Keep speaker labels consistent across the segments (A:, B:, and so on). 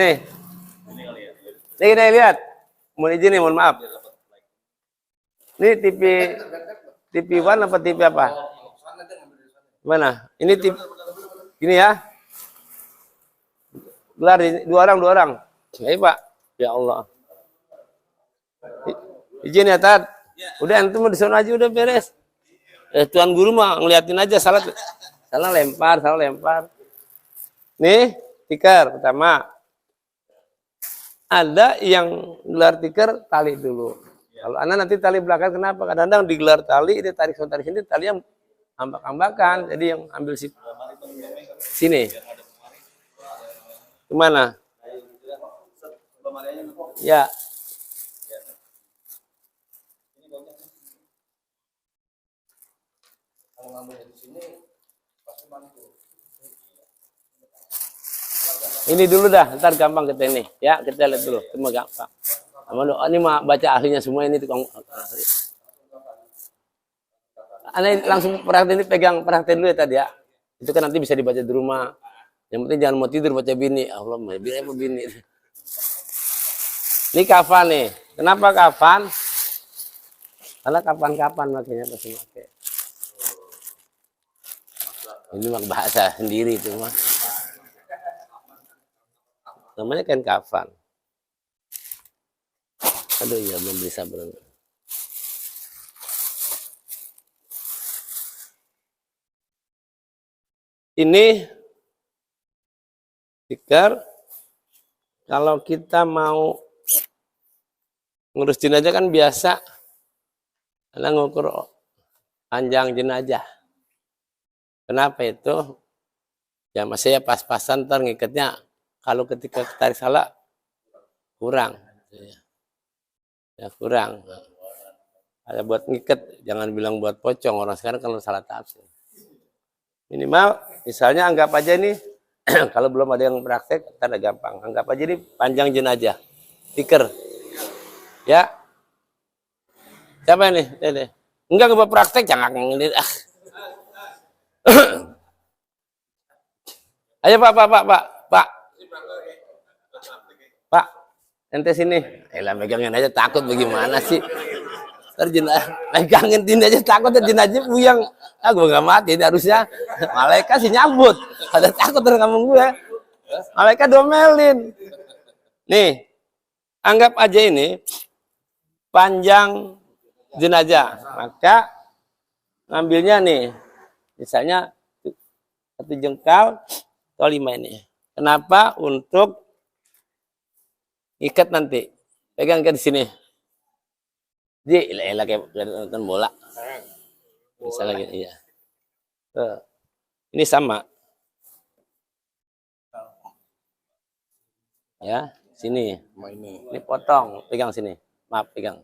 A: Nih. Nih lihat. Mohon izin nih, mohon maaf. Ini TV One apa TV apa? Mana? Ini TV gini ya. Gelar dua orang. Ayo Pak. Ya Allah. Izin ya Tad. Udah antum di sana aja udah beres. Tuan guru mah ngeliatin aja salah lempar. Nih, tikar pertama. Ada yang gelar tikar tali dulu. Kalau anak nanti tali belakang kenapa? Kadang-kadang digelar tali, dia tarik sini, tali yang ambak-ambakan. Jadi yang ambil sini. Kemana? Ya. Ini dulu dah, ntar gampang kita ini. Ya, kita lihat dulu. Cuma gampang. Ini mah baca ahlinya semua ini tukang. Aneh langsung praktek ini pegang praktek dulu ya tadi ya. Itu kan nanti bisa dibaca di rumah. Yang penting jangan mau tidur baca bini. Allah, bini apa bini. Ini kafan nih. Kenapa kafan? Karena kapan-kapan makanya pasti pakai. Ini mah bahasa sendiri itu mah. Namanya kain kafan. Aduh ya belum bisa belum. Ini tikar. Kalau kita mau ngurus jenazah kan biasa, karena ngukur panjang jenazah. Kenapa itu? Ya masih ya pas-pasan ntar ngikatnya. Kalau ketika tarik salah kurang. Ya kurang. Ada buat ngikat, jangan bilang buat pocong. Orang sekarang kalau salah tafsir. Minimal, misalnya anggap aja ini, kalau belum ada yang praktek, kita ada gampang. Anggap aja ini panjang jenazah. Tikar. Ya. Siapa ini? Enggak praktek, jangan ngelihat. Ayo Pak, ente sini. Megangin aja takut bagaimana sih? Megangin ini aja takut jenazah buyang. Gue nggak mati ini harusnya. Malaikat sih nyambut. Ada takut dari kamu gue. Malaikat domelin. Nih, anggap aja ini panjang jenazah. Maka ngambilnya nih, misalnya 1 jengkal atau 5 ini. Kenapa? Untuk ikat nanti. Pegang ke di sini. Jadi elah kayak nonton bola. Misalnya gitu, iya. Ini sama. Ya, sini. Ini potong, pegang sini. Maaf, pegang.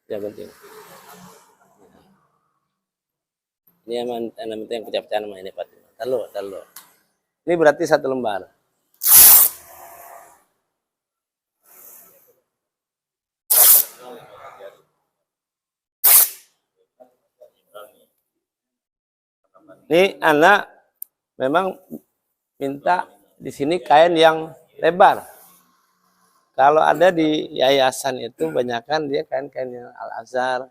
A: Ya, penting. Ini yang pecah-pecahan sama ini, Pak. Taruh. Ini berarti 1 lembar. Ini anak memang minta di sini kain yang lebar. Kalau ada di yayasan itu banyakkan dia kain-kain yang Al-Azhar,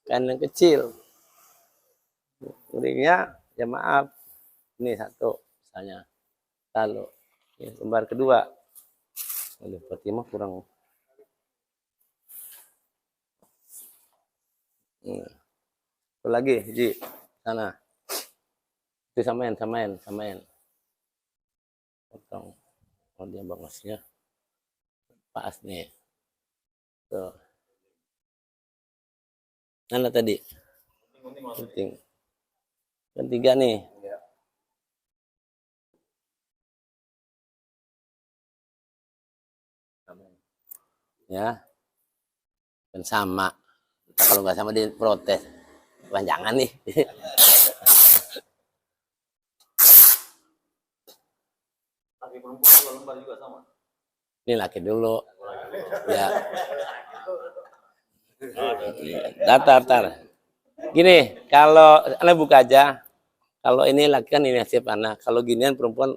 A: kain yang kecil. Kemudiannya ya maaf, ini 1 misalnya. Lalu ini lembar kedua. Aduh, berarti mah kurang. Itu lagi, Ji, sana. Itu samain. Potong. Oh dia bagusnya pas nih. Tuh. Mana tadi? Penting. Yang 3 nih. Ya. Dan sama. Kalau nggak sama dia protes. Panjangan nih. Ini laki dulu. Ya. Datar. Gini, kalau Anda buka aja. Kalau ini laki kan ini nasib anak. Kalau ginian perempuan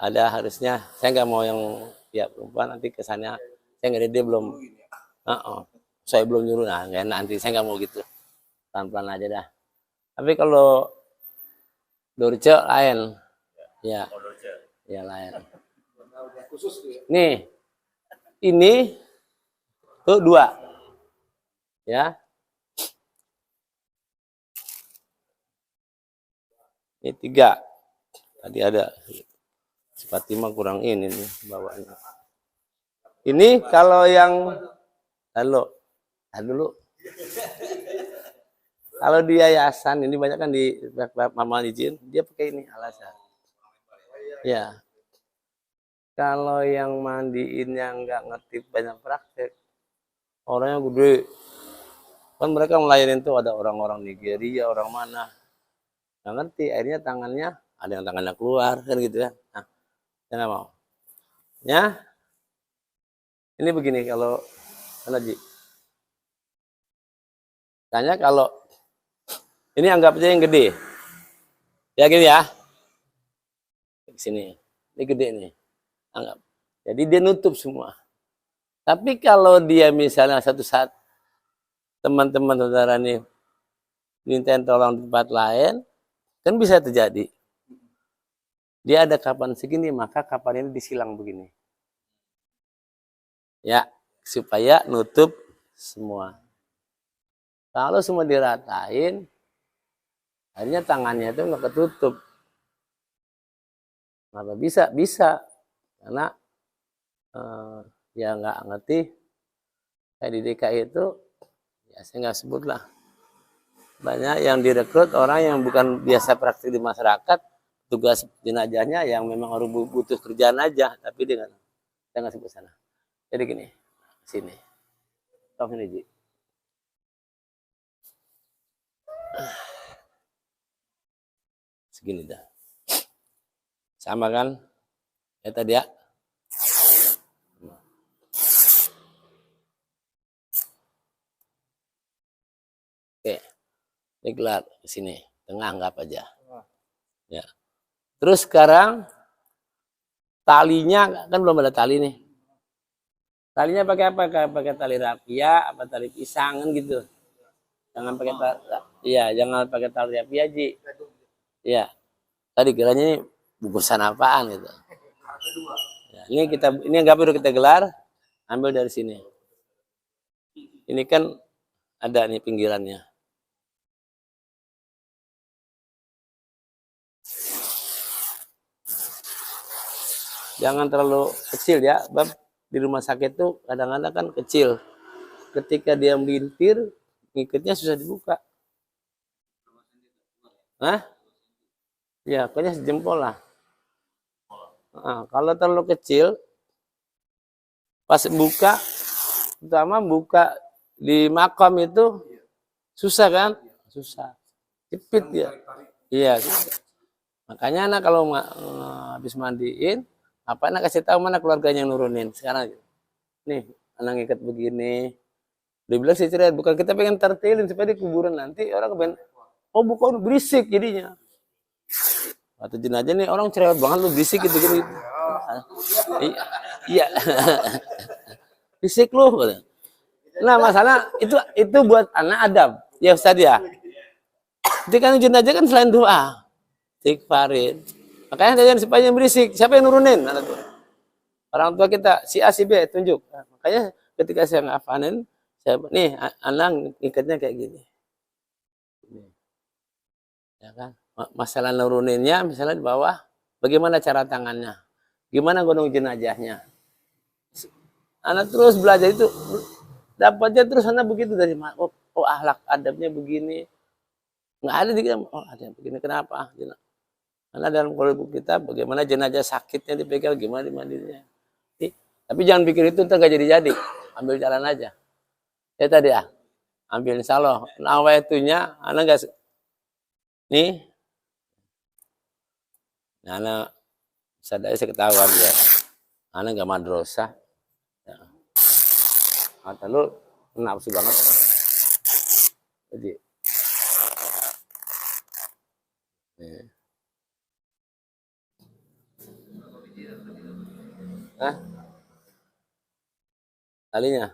A: ada harusnya. Saya nggak mau yang pihak perempuan nanti kesannya saya nggak dia belum. Saya belum nyuruh, nah nggak enak nanti, saya nggak mau gitu, pelan-pelan aja dah. Tapi kalau Dorce lain, ya, ya lain. Nih, ini tuh 2, ya. Ini 3. Tadi ada. Fatimah kurang ini nih bawaannya. Ini kalau yang dulu. Kalau di yayasan ini banyak kan di mama izin, dia pakai ini alasan. Ya. Kalau yang mandiin yang nggak ngerti banyak praktek, orangnya gede. Kan mereka melayanin tuh ada orang-orang Nigeria, orang mana. Nggak ngerti, akhirnya tangannya ada yang tangannya keluar kan gitu ya. Nah, saya nggak mau. Ya, ini begini kalau Haji. Tanya kalau ini anggap aja yang gede. Ya gini ya. Sini. Ini gede nih. Anggap. Jadi dia nutup semua. Tapi kalau dia misalnya satu saat teman-teman saudara nih mintain tolong di tempat lain, kan bisa terjadi. Dia ada kapan segini, maka kapan ini disilang begini. Ya, supaya nutup semua. Kalau semua diratain, akhirnya tangannya itu nggak ketutup. Kenapa bisa? Bisa. Karena ya nggak ngerti. Kayak di DKI itu, ya saya nggak sebut lah. Banyak yang direkrut orang yang bukan biasa praktik di masyarakat, tugas jenazahnya yang memang harus butuh kerjaan aja, tapi dengan saya nggak sebut sana. Jadi gini, sini. Tolong ini, Ji. Segini dah. Sama kan? Ya tadi ya. Oke. Ini gelar di sini, tengah anggap aja. Ya. Terus sekarang talinya kan belum ada tali nih. Talinya pakai apa? Pakai tali rapia, apa tali pisang kan gitu. Jangan pakai tali, iya, jangan pakai tali rapia, Ji. Iya. Tadi kiranya ini bungkusan apaan gitu. Ya, ini anggap udah kita gelar, ambil dari sini. Ini kan ada nih pinggirannya. Jangan terlalu kecil ya, bab di rumah sakit tuh kadang-kadang kan kecil. Ketika dia melintir, ngikatnya susah dibuka. Hah? Ya, pokoknya sejempol lah. Nah, kalau terlalu kecil, pas buka, pertama buka di makam itu susah kan? Susah. Jepit ya. Iya, susah. Makanya anak kalau habis mandiin, apa anak kasih tahu mana keluarganya yang nurunin. Sekarang nih, anak ngikat begini. Dia bilang sih cerita, bukan kita pengen tertilin supaya di kuburan nanti orang kepen, oh bukan berisik jadinya. Atau jenazah nih orang cerewet banget lu berisik gitu gitu. Iya. Berisik lu. Nah, masalah itu buat anak adab. Ya Ustaz ya. Jadi kan jenazah kan selain doa, istighfarin. Makanya jangan supaya berisik. Siapa yang nurunin? Orang tua kita, si A, si B, tunjuk. Nah, makanya ketika saya ngafanin, nih anak ikatnya kayak gini. Ya kan? Masalah nuruninnya misalnya di bawah, bagaimana cara tangannya? Gimana gunung jenazahnya? Anak terus belajar itu, dapatnya terus anak begitu dari mana? Oh akhlak adabnya begini. Nggak ada di kita, oh ada yang begini, kenapa? Karena dalam kolom kita bagaimana jenazah sakitnya dipegang, gimana dimandinya. Tapi jangan pikir itu ntar gak jadi-jadi. Ambil jalan aja. Ya tadi ya. Ambil insya Allah. Nawaitunya, anak gak... Nih. Nah, anak sadar saya ketahuan ya. Anak gak madrasah. Ya. Kata lu nafsu banget. Jadi. Hah? Talinya?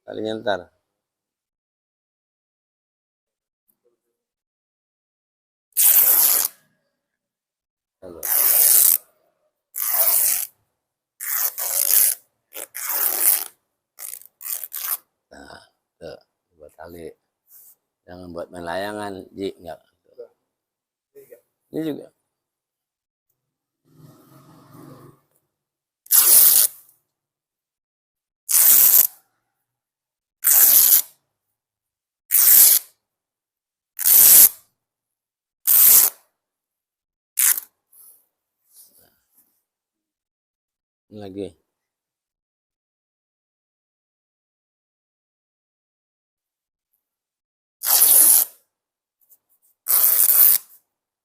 A: Talinya ntar. Nah, tuh, buat tali. Jangan buat main layangan, Ji. Enggak. Ini juga. Ini lagi.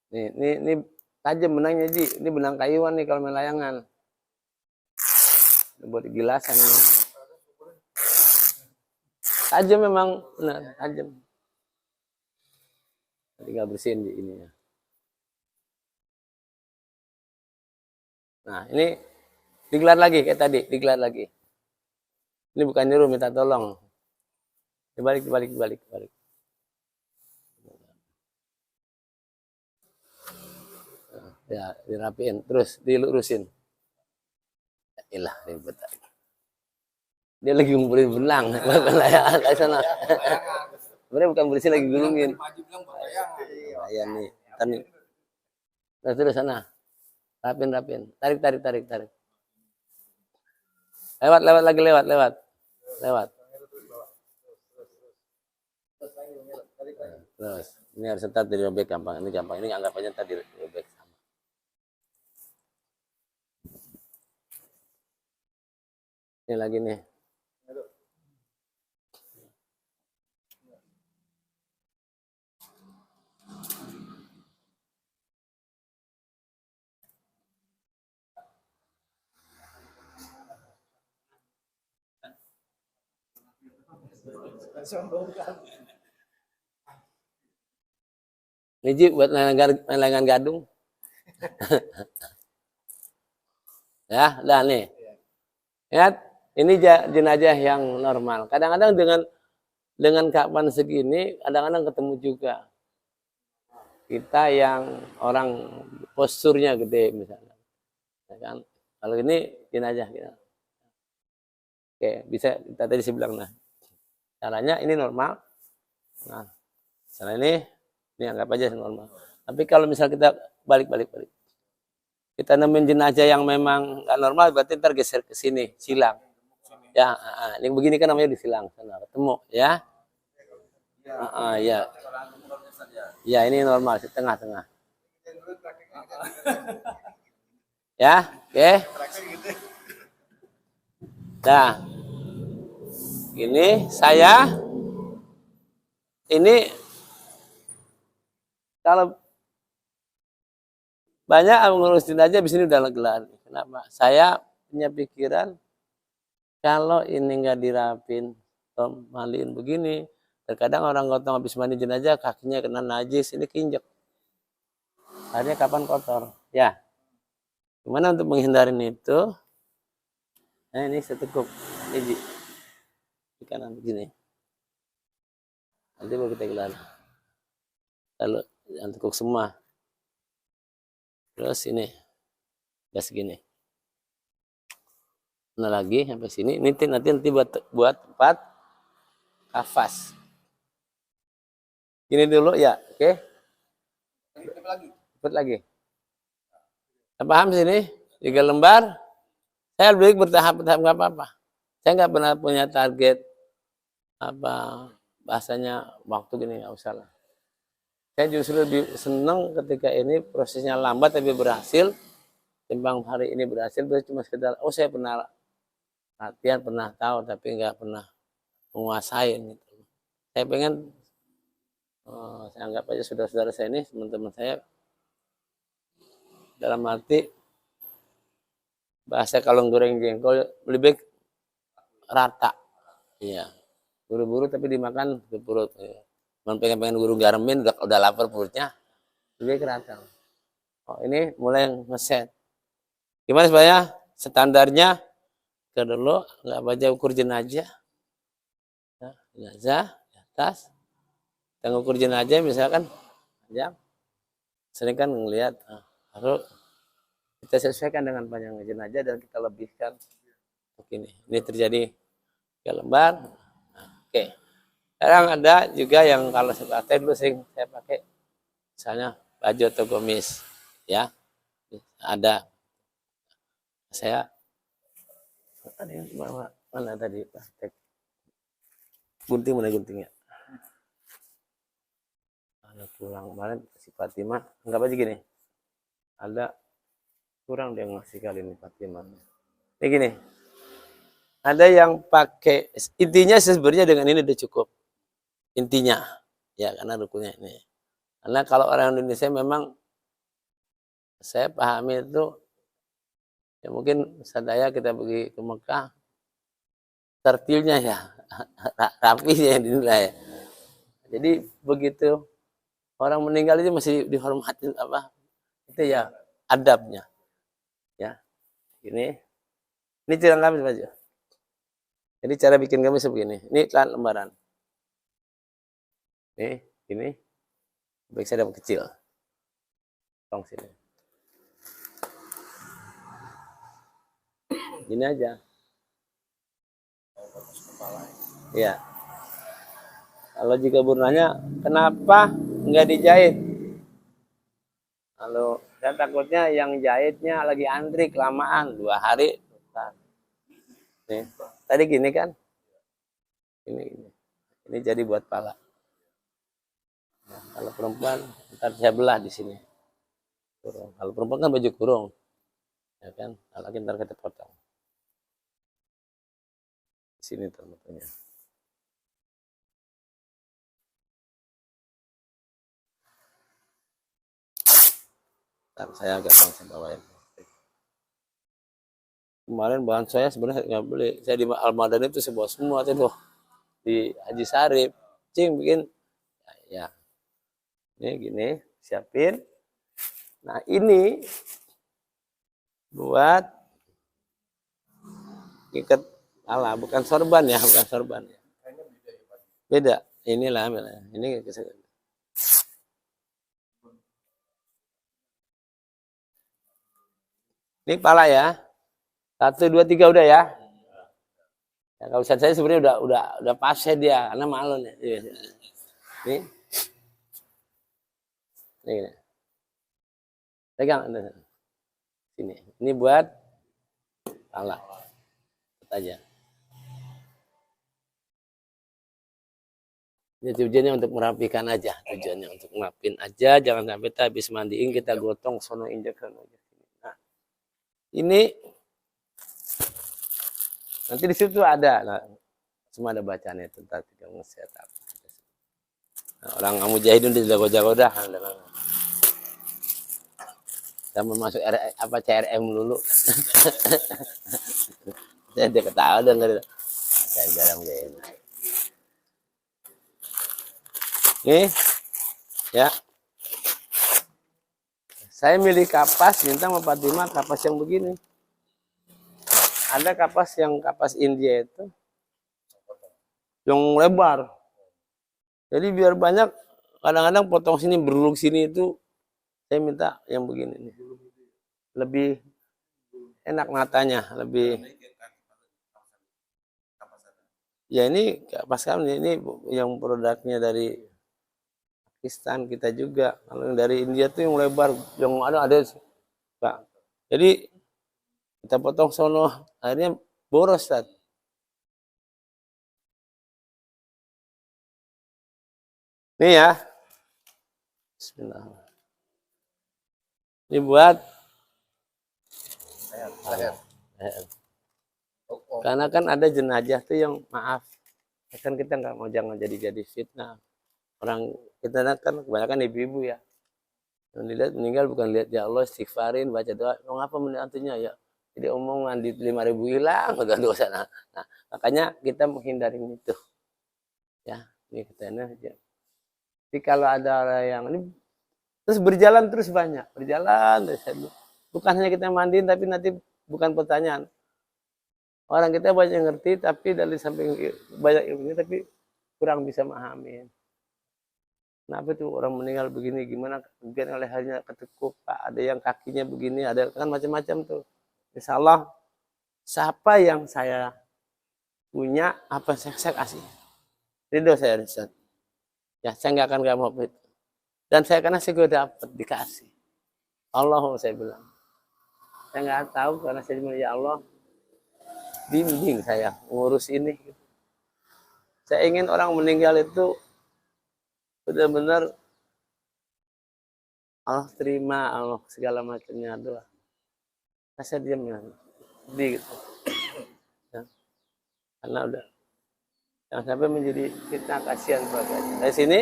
A: Ini tajam benangnya, Ji. Ini benang kayuan nih kalau main layangan. Ini buat gilasan ini. Tajam memang, benar, tajam. Tinggal bersihin di ininya. Nah, ini digelar lagi kayak tadi, digelar lagi. Ini bukan nyuruh, minta tolong. Dibalik. Ya, dirapiin, terus dilurusin. Ilah, ribet. Dia lagi ngumpulin benang, bukan layangan ke sana. Sebenarnya bukan bersih, lagi gulungin. Ya nih, tadi. Nah, terus sana. Rapin. Tarik. Lewat. Terus, ini harus tetap dirobek gampang. Ini gampang. Ini anggap aja tadi dirobek sama. Ini lagi nih. Ini Ji buat layangan gadung. Ya, udah nih. Lihat, ini jenazah yang normal. Kadang-kadang dengan kapan segini, kadang-kadang ketemu juga. Kita yang orang posturnya gede misalnya. Ya kan? Kalau ini jenazah kita. Oke, bisa kita tadi saya bilang, nah. Caranya ini normal. Nah, cara ini anggap aja normal. Tapi kalau misal kita balik. Kita nemuin jenazah yang memang nggak normal, berarti ntar geser ke sini, silang. Ya, ini begini kan namanya disilang sana, ketemu ya. Ya. Ya, ini normal, tengah. Ya, oke. Nah, ini ini kalau banyak ngurusin aja di sini udah gelar. Kenapa? Saya punya pikiran kalau ini nggak dirapin, mandiin begini, terkadang orang gotong habis mandi jenazah kakinya kena najis, ini keinjek. Akhirnya kapan kotor? Ya. Gimana untuk menghindarin itu? Nah, ini setekuk. Ini di kanan begini. Nanti baru kita gelar. Lalu yang tekuk semua. Terus ini udah segini. Nah lagi sampai sini. Ini nanti buat 4 kafas. Gini dulu ya, oke? Cepet lagi. Paham sini? 3 lembar. Saya lebih bertahap nggak apa-apa. Saya nggak pernah punya target apa bahasanya waktu gini, nggak usah lah. Saya justru lebih senang ketika ini prosesnya lambat tapi berhasil. Timbang hari ini berhasil, cuma sekedar, saya pernah latihan, pernah tahu, tapi nggak pernah menguasai. Gitu. Saya pengen, saya anggap aja saudara-saudara saya ini, teman-teman saya, dalam arti, bahasa kalau goreng jengkol, lebih rata. Iya. Buru-buru tapi dimakan ke perut. Ya. Pengen guru garamin, udah lapar perutnya, lebih rata. Oh, ini mulai ngeset. Gimana supaya standarnya ke dulu nggak baca ukur jenazah. Nah, jenazah di atas. Kita ukur jenazah misalkan panjang. Sering kan ngelihat. Lalu kita sesuaikan dengan panjang jenazah dan kita lebihkan. Begini. Ini terjadi 3 lembar. Oke. Sekarang ada juga yang kalau saya dulu sering saya pakai misalnya baju atau gamis ya. Ada saya mana tadi plastik gunting, mana guntingnya? Ada kurang kemarin si Fatimah anggap aja gini, ada kurang dia ngasih kali ini Fatimah. Ini gini, ada yang pakai intinya sebenarnya dengan ini udah cukup intinya ya, karena rukunnya ini. Karena kalau orang Indonesia memang saya pahami itu ya, mungkin sadaya kita pergi ke Mekah tertilnya ya rapinya dinilai. Jadi begitu orang meninggal itu masih dihormatin apa itu ya adabnya ya. Ini cara kami baju. Jadi cara bikin kami sebegini. Ini kan lembaran. Ini baik saya dapat kecil. Tong sini. Ini aja. Ya. Kalau jika burnanya, kenapa nggak dijahit? Lalu saya takutnya yang jahitnya lagi antri kelamaan 2 hari. Nih, tadi gini kan? Ini jadi buat pala. Nah, kalau perempuan, ntar saya belah di sini. Kurung. Kalau perempuan kan baju kurung, ya kan? Kalau laki ntar kita potong. Di sini tuh betulnya. Ntar saya agak langsung bawain. Kemarin bahan saya sebenarnya nggak beli. Saya di Almadan itu saya bawa semua tuh di Haji Sarip. Cing bikin, ya. Ini gini, siapin. Nah ini buat ikat pala, bukan sorban ya, bukan sorban. Beda. Inilah, ini pala ya. 1, 2, 3 udah ya. Ya kalau saya sebenarnya udah pas dia, karena malu nih. Nih. Nih. Pegang sini. Ini buat pala. Aja. Ini tujuannya untuk merapikan aja, tujuannya untuk ngerapin aja, jangan sampai kita habis mandiin kita gotong sono injek sono. Nah, ini nanti di situ ada, nah, semua ada bacaannya tentang tiga ngeset apa. Nah, orang mujahidin di jago-jago dah. Kita mau masuk apa CRM dulu. Saya dia ketawa dengar. Saya garam gini. Nih, ya. Saya milih kapas, minta sama Fatimah kapas yang begini. Ada kapas yang kapas India itu yang lebar. Jadi biar banyak, kadang-kadang potong sini, berluk sini itu saya minta yang begini nih. Lebih enak matanya, lebih. Ya ini kapas kami ini yang produknya dari Pakistan kita juga. Kalau yang dari India tuh yang lebar, yang ada Pak. Jadi kita potong sono, akhirnya boros Tad. Nih ya. Bismillah. Ini buat karena kan ada jenazah tuh yang maaf. Kan kita nggak mau jangan jadi fitnah. Orang kita kan kebanyakan ibu-ibu ya. Yang dilihat meninggal bukan lihat ya Allah istighfarin baca doa. Mengapa menantunya ya? Jadi omongan di 5.000 hilang udah dosa. Nah, makanya kita menghindari itu. Ya, ini kita aja. Jadi kalau ada orang yang ini Terus berjalan terus banyak, berjalan terus. Bukan hanya kita mandiin, tapi nanti bukan pertanyaan. Orang kita banyak yang ngerti, tapi dari samping banyak ilmunya, tapi kurang bisa memahami. Kenapa tuh orang meninggal begini, gimana mungkin oleh halnya ketekuk, Pak. Ada yang kakinya begini, ada kan macam-macam tuh. Insya Allah, siapa yang saya punya, apa saya kasih. Ridho saya, Ustaz. Ya, saya nggak akan mau itu. Dan saya karena saya juga dapat, dikasih. Allah, saya bilang. Saya nggak tahu, karena saya bilang, ya Allah, bimbing saya ngurus ini. Saya ingin orang meninggal itu benar-benar Allah terima, Allah segala macamnya doa. Saya diam ya, sedih gitu. Ya. Karena udah jangan sampai menjadi fitnah, kasihan keluarganya. Dari sini,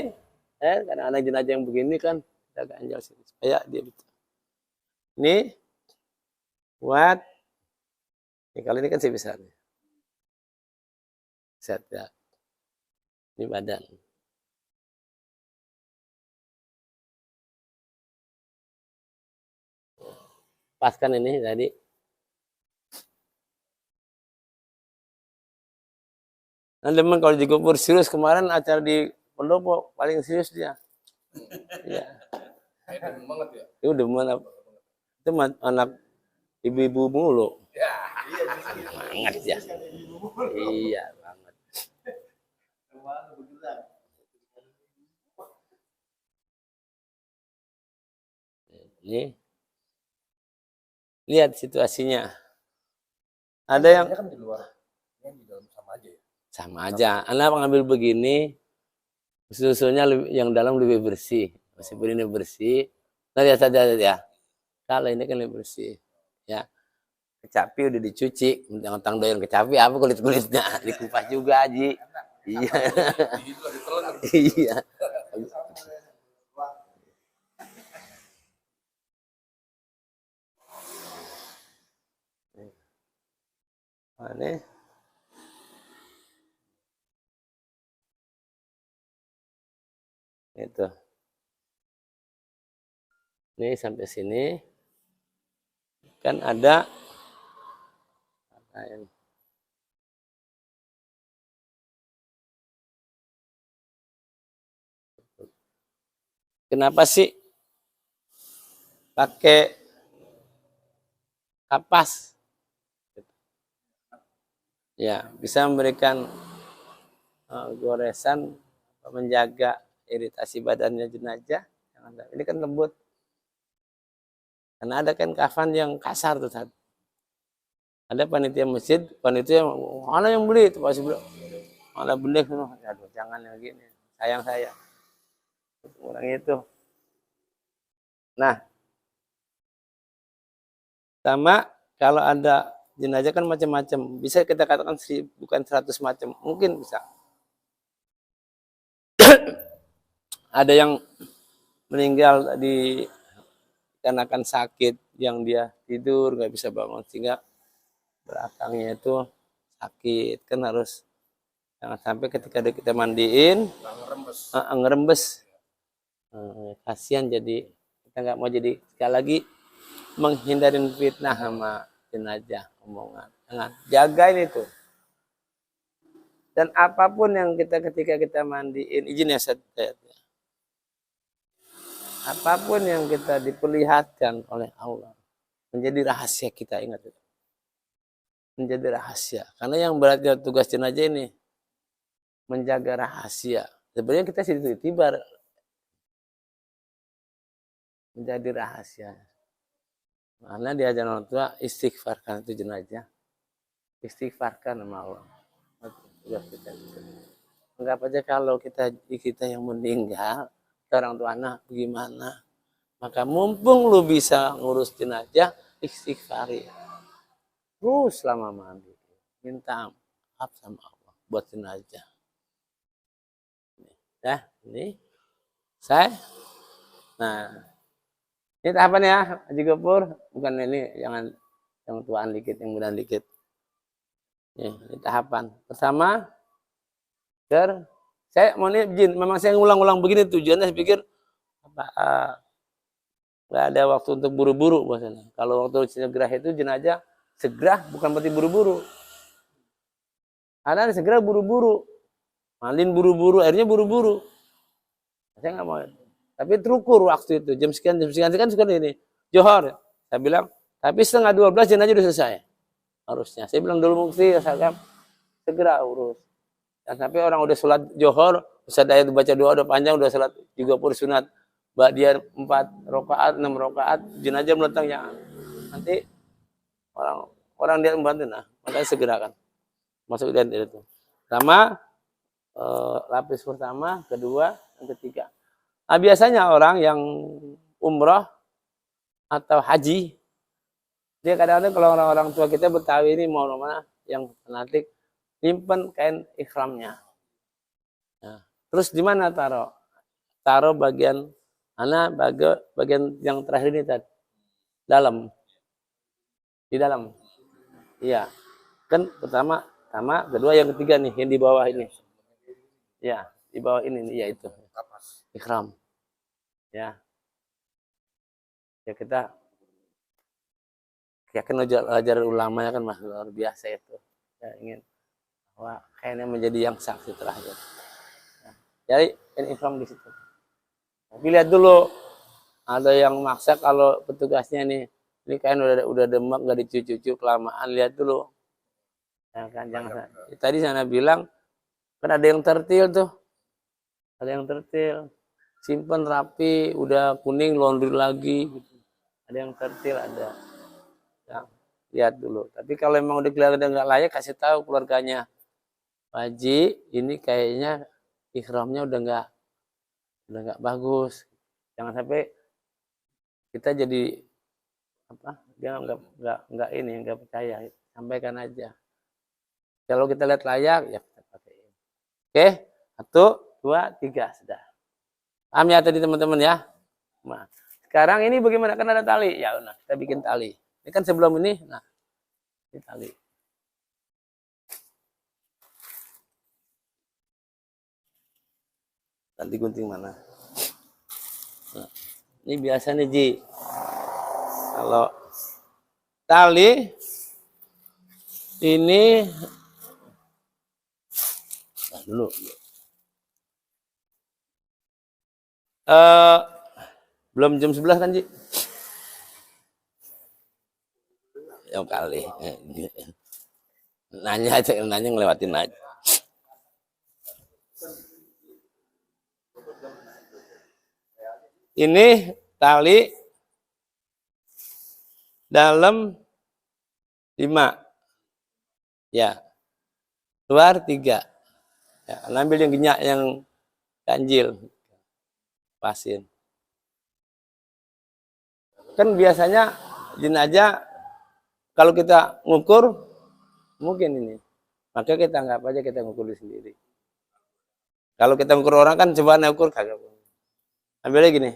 A: karena anak jenazah yang begini kan, kita ganjal sini supaya dia betul. Ini buat, ini kali ini kan saya bisa. Set ya. Ini badan. Paskan ini tadi. Nah, teman kalau dikubur serius kemarin acara di Pendopo paling serius dia. Iya. Demen banget ya. Itu demen apa? Itu anak ibu-ibu mulu. Ya, iya banget ya. Iya banget. Ini lihat situasinya. Ada yang kan di luar, di dalam sama aja ya. Sama aja. Anak mengambil begini, susunya yang dalam lebih bersih. Meskipun ini bersih, nah lihat saja ya. Kalau ini kan lebih bersih, ya. Kecapi udah dicuci, mentang-mentang doyan kecapi apa kulit-kulitnya dikupas juga, Ji. Iya. Iya. Ini itu. Ini sampai sini kan ada kenapa sih pakai kapas? Ya, bisa memberikan goresan, menjaga iritasi badannya jenazah. Ini kan lembut. Karena ada kan kafan yang kasar tuh. Ada panitia masjid, panitia mana yang beli itu pasti bilang, mana beli, aduh jangan yang gini, sayang saya. Orang itu. Nah, sama kalau ada jenazah kan macam-macam. Bisa kita katakan bukan 100 macam, mungkin bisa. Ada yang meninggal dikarenakan sakit, yang dia tidur nggak bisa bangun sehingga belakangnya itu sakit, kan harus jangan sampai ketika kita mandiin ngerembes. Kasihan, jadi kita nggak mau jadi sekali lagi menghindarin fitnah sama jenazah omongan. Jangan jagain itu. Dan apapun yang ketika kita mandiin, izin ya Ustaz, apapun yang kita diperlihatkan oleh Allah menjadi rahasia kita, ingat itu. Menjadi rahasia. Karena yang beratnya tugas jenazah ini menjaga rahasia. Sebenarnya kita tiba menjadi rahasia. Karena diajar orang tua istighfarkan itu jenazah. Istighfarkan sama Allah. Anggap aja kalau kita yang meninggal, orang tua anak bagaimana? Maka mumpung lu bisa ngurus jenazah, istighfari. Terus selama mandi, minta maaf sama Allah buat jenazah. Ya, ini saya. Nah, ini tahapan ya, Haji Gopur. Bukan ini, jangan yang tuaan dikit, yang mudahan dikit. Ini tahapan. Pertama, saya mau nih izin, memang saya ngulang-ulang begini tujuannya, saya pikir Nggak ada waktu untuk buru-buru bahasanya. Kalau waktu segera itu jenazah segera bukan berarti buru-buru. Ada segera buru-buru. Malin buru-buru, akhirnya buru-buru. Saya nggak mau. Tapi terukur waktu itu. Jam sekian kan suka ini. Johor. Saya bilang, tapi 11:30 jenazah udah selesai. Harusnya. Saya bilang dulu mufti, saya segera urus. Dan sampai orang udah sholat Johor, Ustaz Dayat baca doa udah panjang, udah sholat juga pun sunat. Dia 4 rakaat, 6 rakaat, jenazah meletang jangan. Nanti orang dia membantu, nah makanya segerakan masuk dan itu. Pertama, lapis pertama, kedua, yang ketiga. Nah, biasanya orang yang umroh atau haji, dia kadang-kadang kalau orang-orang tua kita Betawi ini mau mana yang fanatik, simpen kain ihramnya. Nah, terus di mana taruh? Taruh bagian mana? Bagian yang terakhir ini tadi. Dalam. Di dalam. Iya. Kan pertama, kedua, yang ketiga nih, yang di bawah ini. Ya, di bawah ini nih, ya itu. Ihram. Ya. Ya kita yakin ajaran ulamanya kan masih luar biasa itu. Ya, ingin bahwa kayaknya menjadi yang saksi terakhir. Ya. Jadi ihram di situ. Tapi lihat dulu, ada yang maksa kalau petugasnya nih, ini kain udah demak nggak dicuci-cuci kelamaan, lihat dulu. Ya kan, jangan. Tadi sana bilang kan ada yang tertil tuh, ada yang tertil, simpen rapi, udah kuning laundry lagi, gitu. Ada yang tertil, ada. Ya, lihat dulu. Tapi kalau emang udah kelihatan nggak layak, kasih tahu keluarganya, Pak Haji, ini kayaknya ihramnya udah nggak bagus. Jangan sampai kita jadi apa? Dia nggak ini, nggak percaya. Sampaikan aja. Kalau kita lihat layak, ya kita pakai. Oke, 1, 2, 3 sudah. Paham ya tadi teman-teman ya? Nah, sekarang ini bagaimana? Kan ada tali. Ya, nah kita bikin tali. Ini kan sebelum ini, nah ini tali. Tali gunting mana? Nah, ini biasa nih Ji. Kalau tali ini nah, dulu. Belum jam 11 kan Ji? Ya kali. Nanya ngelewatin aja. Ini tali dalam 5. Ya. Luar 3. Ya, ambil yang genyak yang ganjil. Pasin. Kan biasanya jenazah kalau kita ngukur mungkin ini. Maka kita anggap aja kita ngukur sendiri. Kalau kita ngukur orang kan coba ngukur kagak. Ambilnya gini.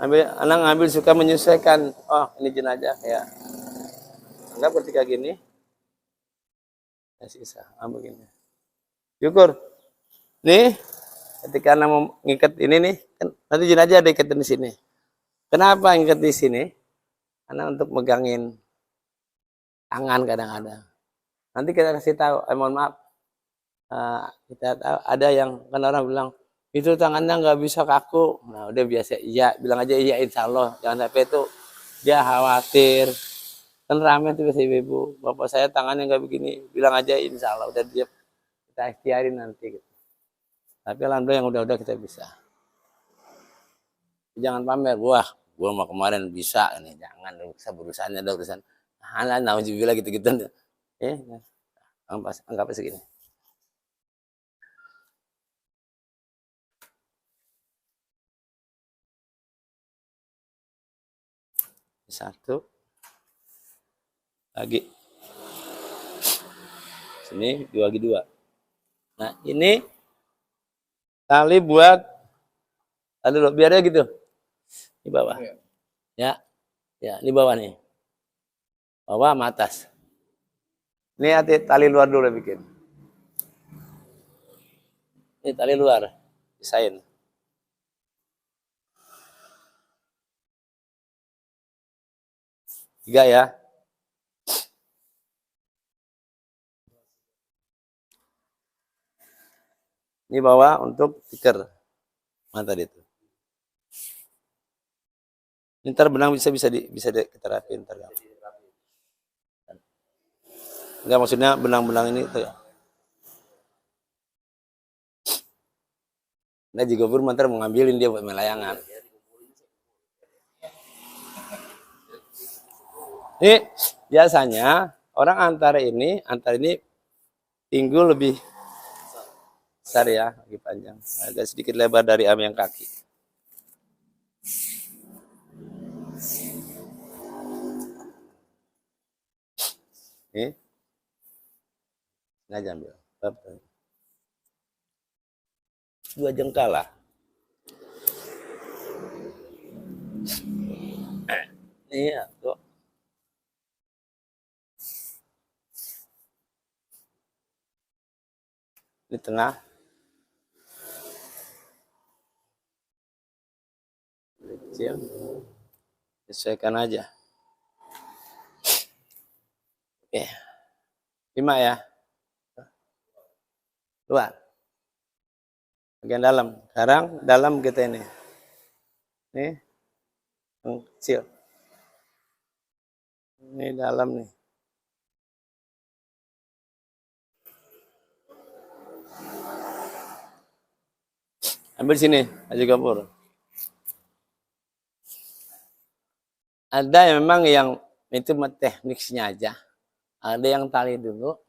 A: Anak ngambil suka menyesuaikan. Oh, ini jenazah ya. Anggap ketika gini. Ya sisa. Begini. Syukur. Nih, ketika anak mau ngikat ini nih, kan nanti jenazah ada ikatin di sini. Kenapa ngikat di sini? Karena untuk megangin tangan kadang-kadang. Nanti kita kasih tahu, mohon maaf, kita tahu ada yang kan orang bilang itu tangannya nggak bisa kaku. Nah udah biasa iya, bilang aja iya insya Allah. Jangan sampai itu dia khawatir. Kan rame tuh biasa ibu, bapak saya tangannya nggak begini, bilang aja insya Allah. Udah dia kita ikhtiarin nanti. Gitu. Tapi alhamdulillah yang udah-udah kita bisa. Jangan pamer, wah gua mau kemarin bisa nih, jangan bisa berurusannya ada urusan. Halah nauzubillah gitu-gitu. Anggap segini. 1 lagi. Sini 2 lagi 2. Nah, ini tali buat dulu biar ya gitu. Di bawah. Ya. Ya, di bawah nih. Bawah sama atas. Ini hati tali luar dulu bikin. Ini tali luar. Pisahin. 3 ya. Ini bawa untuk tikar. Mana tadi itu? Ini ntar benang bisa kita rapiin ntar. Enggak, maksudnya benang-benang ini tuh ya. Nah juga buru ntar mau ngambilin dia buat melayangan. Ini biasanya orang antara ini pinggul lebih besar ya, lebih panjang. Agak sedikit lebar dari yang kaki. Ini. Nggak ambil. 2 jengkal lah. Iya, tuh. Di tengah. Kecil. Sesuaikan aja. Oke. 5 ya. Luar. Bagian dalam. Sekarang dalam kita ini. Nih. Yang kecil. Ini dalam nih. Ambil sini, Haji Gapur. Ada yang memang yang itu tekniknya aja. Ada yang tali dulu,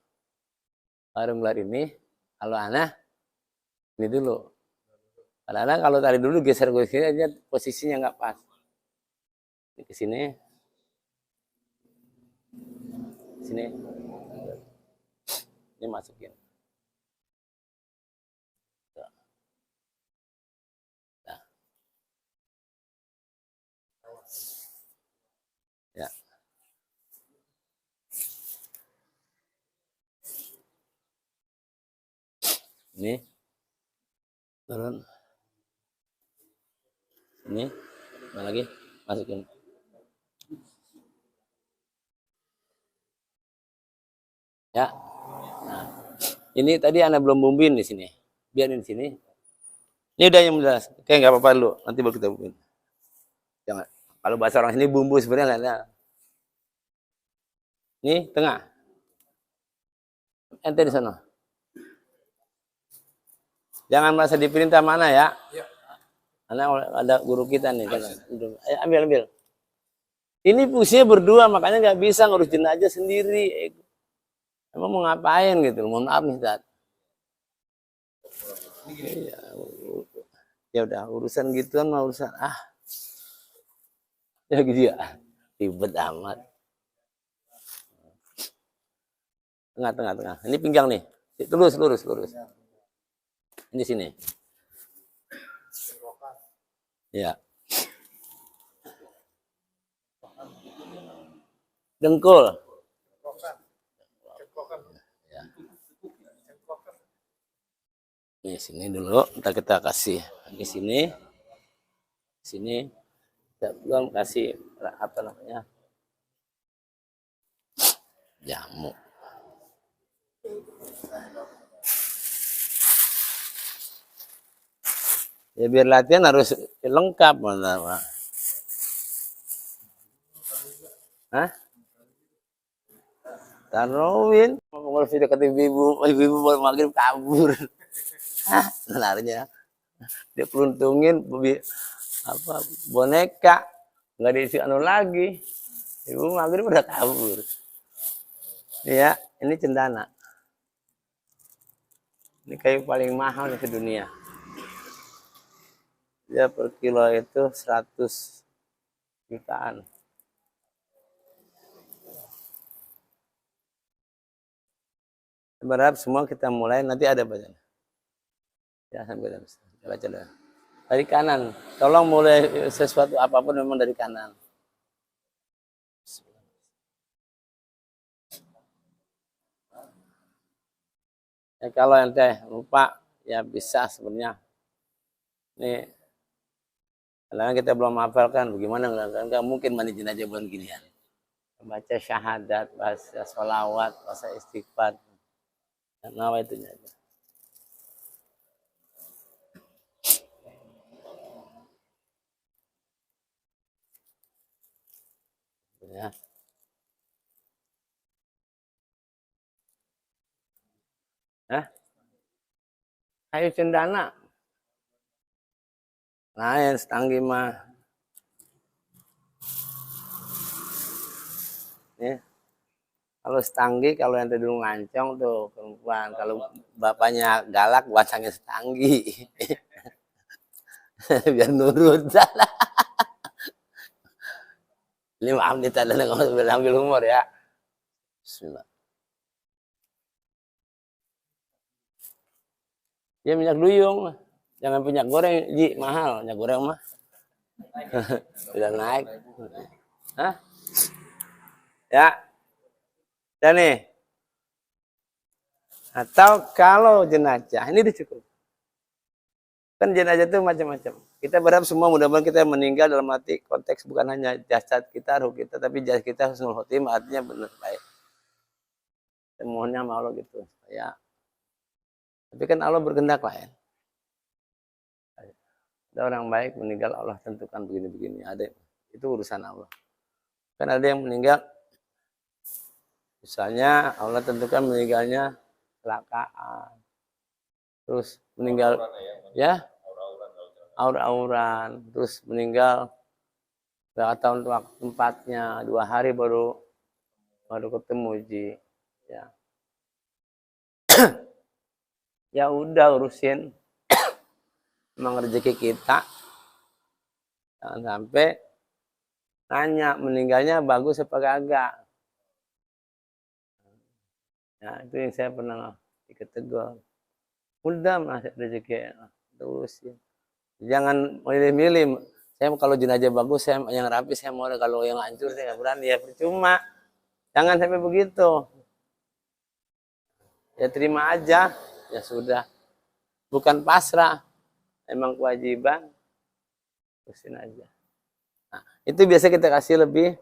A: baru ngelar ini. Kalau anak ini dulu. Karena kalau tali dulu geser aja posisinya nggak pas. Ini ke sini, sini, ini masukin. Nah. Ya. Ini turun. Ini mana lagi masukin. Ya. Nah, ini tadi Anda belum bumbuin di sini. Biarin di sini. Ini udah yang jelas. Oke, nggak apa-apa dulu. Nanti baru kita bumbuin. Jangan. Kalau bahasa orang sini bumbu sebenarnya nggak ada. Ini tengah. Ente di sana. Jangan merasa diperintah mana ya. Karena ada guru kita nih. Ayo, ambil. Ini fungsinya berdua, makanya nggak bisa ngurus jenazah sendiri. Emang mau ngapain gitu? Mohon maaf nih, Ustaz. Ya udah, urusan gituan mah urusan ya gitu ya. Ribet amat. Tengah. Ini pinggang nih. Lurus. Ini sini. Ya. Dengkul. Ya. Ini sini dulu, kita kasih di sini. Sini. Kita belum kasih apa namanya? Jamu. Ya biar latihan harus lengkap, mana? Hah? Tarawin, mau video kata ibu baru maghrib kabur. Hah, sebenarnya dia peruntungin apa boneka nggak diisi anu lagi. Ibu maghrib udah kabur. Ya, ini cendana. Ini kayu paling mahal di dunia. Dia per kilo itu 100 jutaan. Berharap semua kita mulai, nanti ada bacaan. Ya, sambil baca dulu. Dari kanan. Tolong mulai sesuatu apapun memang dari kanan. Ya, kalau ente lupa, ya bisa sebenarnya. Ini, karena kita belum hafalkan, bagaimana nggak mungkin mandi jenazah bulan ginian. baca syahadat, baca sholawat, baca istighfar. Nawa itu aja. Ya. Hah? Kayu cendana. Lain setanggi mah. Ya. Kalau setanggi, kalau yang tadi dulu ngancong tuh perempuan. Kalau bapaknya galak, pasangnya setanggi. Biar nurut. Ini maaf nih tadi ambil humor ya. Bismillah. Ya minyak duyung. Jangan minyak goreng, Ji, mahal. Minyak goreng mah. Sudah naik. Hah? Ya. Dan nih. Atau kalau jenazah, ini udah cukup. Kan jenazah itu macam-macam. Kita berharap semua mudah-mudahan kita meninggal dalam arti konteks bukan hanya jasad kita, ruh kita, tapi jasad kita husnul khotimah, artinya benar baik. Semuanya sama Allah gitu. Ya. Tapi kan Allah berkehendak lain. Ada orang baik meninggal Allah tentukan begini-begini. Ada itu urusan Allah. Kan ada yang meninggal, misalnya Allah tentukan meninggalnya kecelakaan, terus meninggal ya aur-auran, terus meninggal gak tahu tempatnya 2 hari baru ketemu Ji. Ya. Ya udah urusin. Memang rezeki kita. Jangan sampai nanya meninggalnya bagus apa kagak. Ya, itu yang saya pernah diketegur. Udah mas rezeki terus ya. Jangan milih-milih. Saya kalau jenazah bagus, saya yang rapi saya mau. Kalau yang hancur saya nggak berani, ya percuma. Jangan sampai begitu. Ya terima aja, ya sudah. Bukan pasrah, emang kewajiban. Terusin aja. Nah, itu biasa kita kasih lebih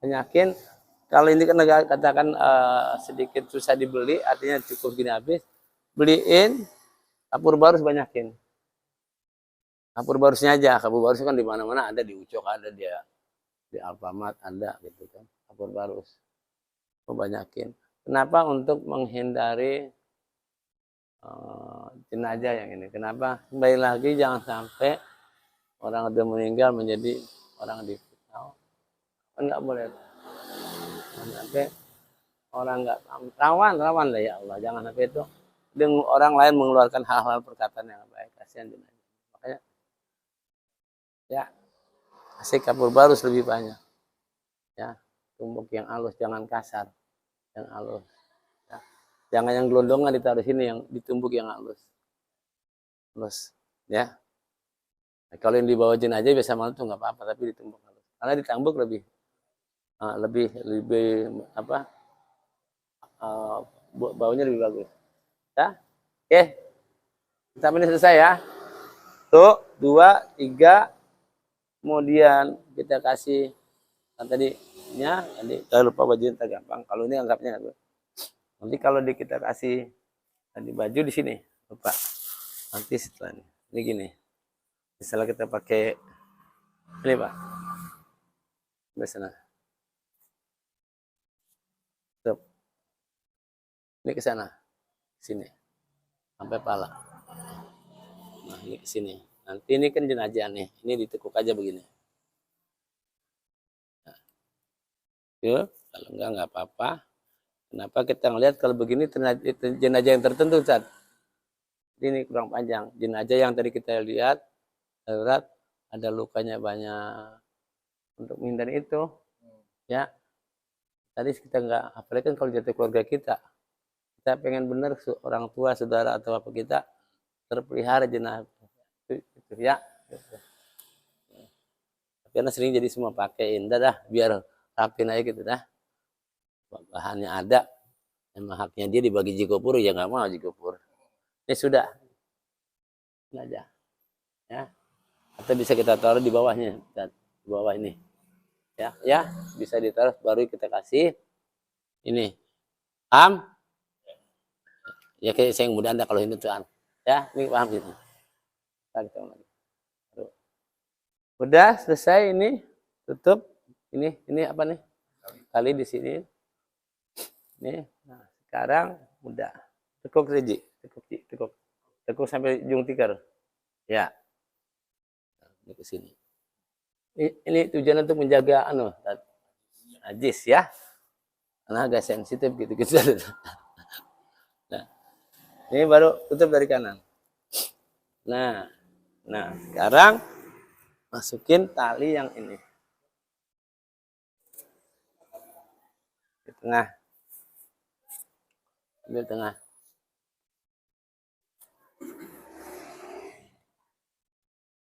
A: banyakin. Kalau ini kan katakan sedikit susah dibeli, artinya cukup gini habis. Beliin kapur barus banyakin. Kapur barusnya aja, kapur barus kan di mana-mana ada, di Ucok ada, dia di Alfamart ada gitu kan. Kapur barus. Banyakin. Kenapa? Untuk menghindari jenazah yang ini. Kenapa? Kembali lagi jangan sampai orang udah meninggal menjadi orang difitnah. Kan nggak boleh. Jangan sampai orang nggak rawan lah ya Allah. Jangan sampai itu dengan orang lain mengeluarkan hal-hal perkataan yang baik. Kasihan jenazah. Makanya ya kasih kapur barus lebih banyak. Ya, tumbuk yang halus, jangan kasar. Yang halus. Ya. Jangan yang gelondongan ditaruh sini, yang ditumbuk yang halus. Halus, ya. Nah, kalau yang dibawa jenazah biasa malam tuh nggak apa-apa, tapi ditumbuk halus. Karena ditambuk lebih apa? Baunya lebih bagus. Ya, oke. Sampai ini selesai ya. Tuh, 2, 3. Kemudian kita kasih tadinya, jangan lupa bajunya gampang. Kalau ini anggapnya nanti kalau kita kasih tadi baju di sini, lupa. Nanti setelah ini gini. Misalnya kita pakai ini Pak. Sana. Stop. Ini ke sana. Sini. Sampai pala. Nah, ini ke sini. Nanti ini kan jenazah nih. Ini ditekuk aja begini. Nah. Yuk, kalau enggak apa-apa. Kenapa kita ngelihat kalau begini jenazah yang tertentu, Ustaz? Ini kurang panjang. Jenazah yang tadi kita lihat darurat ada lukanya banyak. Untuk menghindari itu, ya. Tadi kita enggak, apalagi kan kalau jatuh keluarga kita pengen benar orang tua, saudara atau apa kita terpelihara jenazah itu ya. Karena sering jadi semua pakein, dah biar rapin aja gitu dah. Bahannya ada, emang haknya dia dibagi jikopur, ya nggak mau jikopur. Ini sudah, ini aja, ya. Atau bisa kita taruh di bawahnya, di bawah ini. Ya, bisa ditaruh, baru kita kasih ini ya kayak saya yang mudah Anda kalau ini tuh ya, ini paham gitu. Udah selesai ini, tutup. Ini apa nih? Kali di sini. Nih, nah, sekarang udah. Tekuk saja, tekuk sampai ujung tikar. Ya, ini ke sini. Ini tujuan untuk menjaga najis ya. Karena agak sensitif gitu. Nah, ini baru tutup dari kanan. Nah, sekarang masukin tali yang ini di tengah, ambil tengah.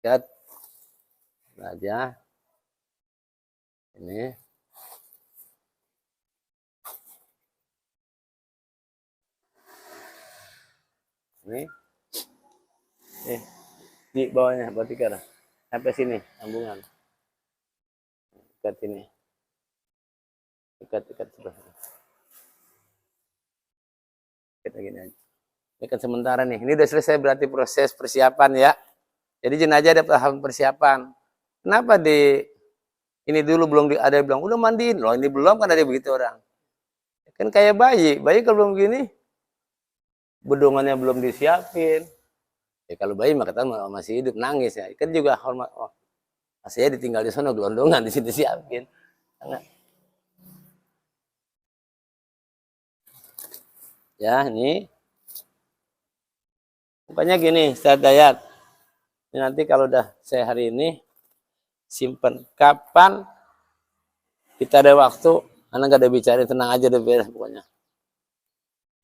A: Lihat aja ini. Ini di bawahnya buat tikar sampai sini sambungan, ikat ini, ikat sebelah, ikat gini aja. Ikat sementara nih. Ini udah selesai berarti proses persiapan ya. Jadi jenazah ada tahap persiapan. Kenapa ini dulu belum ada yang bilang udah mandiin loh, ini belum, kan ada begitu orang. Kan kayak bayi kalau belum gini bedongannya belum disiapin. Ya kalau bayi maka masih hidup nangis ya. Kan juga hormat. Oh, saya ditinggal di sana gelondongan, di sini siapin. Ya, ini. Pokoknya gini, Ustaz Dayat. Ini nanti kalau udah saya hari ini simpan, kapan kita ada waktu, anak gak ada bicara, tenang aja udah beres pokoknya.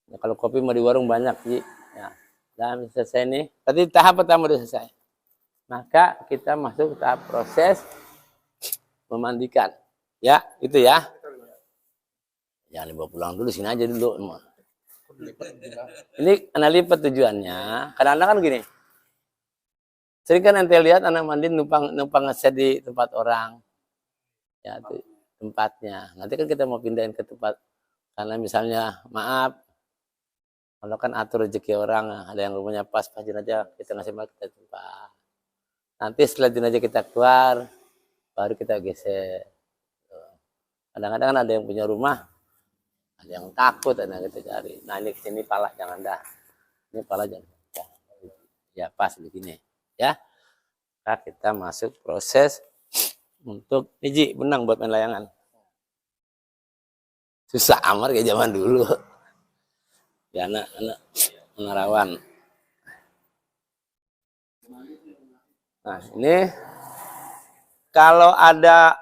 A: Ya, kalau kopi mau di warung banyak sih. Ya. Dan selesai nih. Tadi tahap pertama udah selesai. Maka kita masuk ke tahap proses memandikan. Ya, itu ya. Jangan dibawa pulang dulu, sini aja dulu. Ini anak lipat tujuannya. Kadang-kadang kan gini. Sering kan ente lihat anak mandi numpang ngeset di tempat orang. Ya, itu tempatnya. Nanti kan kita mau pindahin ke tempat. Karena misalnya, maaf, kalau kan atur rezeki orang, ada yang rumahnya pas jenazah, kita ngasih makan kita tempat. Nanti setelah jenazah kita keluar, baru kita geser. Kadang-kadang kan ada yang punya rumah, ada yang takut, ada yang kita cari. Nah ini kesini pala jangan dah, ini pala jangan. Ya pas begini, ya. Nah, kita masuk proses untuk ini benang buat main layangan. Susah amar kayak zaman dulu. Ya anak rawan. Nah ini kalau ada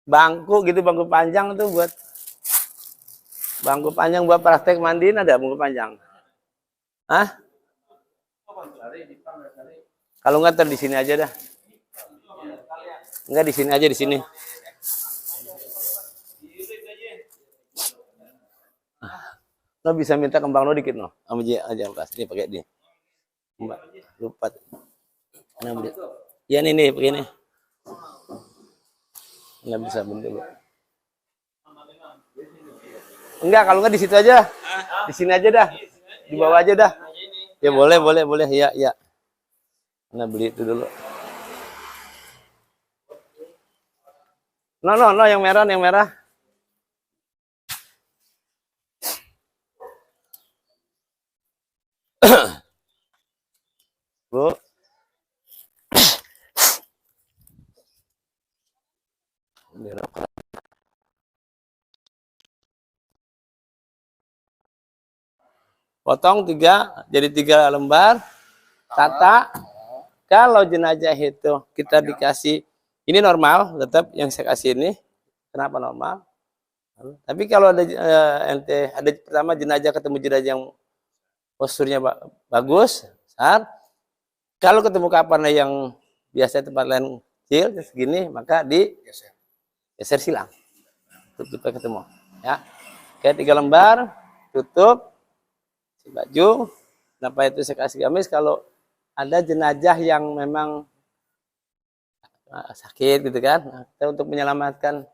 A: bangku gitu, bangku panjang tuh buat bangku panjang buat praktek mandiin, ada bangku panjang. Hah? Kalau nggak di sini aja dah. Enggak di sini aja, di sini. Lo bisa minta kembang lo dikit no, sama aja pas ini pakai dia. Mbak, lupa. Ya nih pakai ini. Nggak bisa bentuk. Enggak, kalau nggak di situ aja. Di sini aja dah. Di bawah aja dah. Ya boleh. Ya. Nah, beli itu dulu. No, yang merah. Bu. Potong 3, jadi 3 lembar. Tata. Kalau jenazah itu kita dikasih, ini normal, tetap yang saya kasih ini. Kenapa normal? Tapi kalau ada ada pertama jenazah ketemu jenazah yang posturnya bagus, besar. Kalau ketemu kapan yang biasa tempat lain kecil segini, maka geser silang. Tutup ketemu, ya. Kayak 3 lembar, tutup si baju. Kenapa itu saya kasih gamis? Kalau ada jenazah yang memang sakit gitu kan. Nah, kita untuk menyelamatkan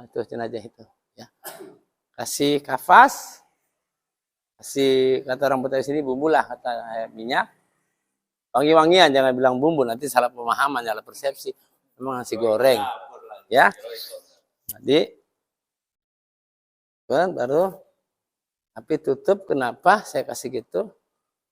A: itu jenazah itu. Ya. Kasih kafas, kasih kata orang Betawi sini bumbu lah, kata minyak, wangi-wangian, jangan bilang bumbu, nanti salah pemahaman, salah persepsi. Memang nasi goreng, ya. Jadi baru tapi tutup. Kenapa saya kasih gitu?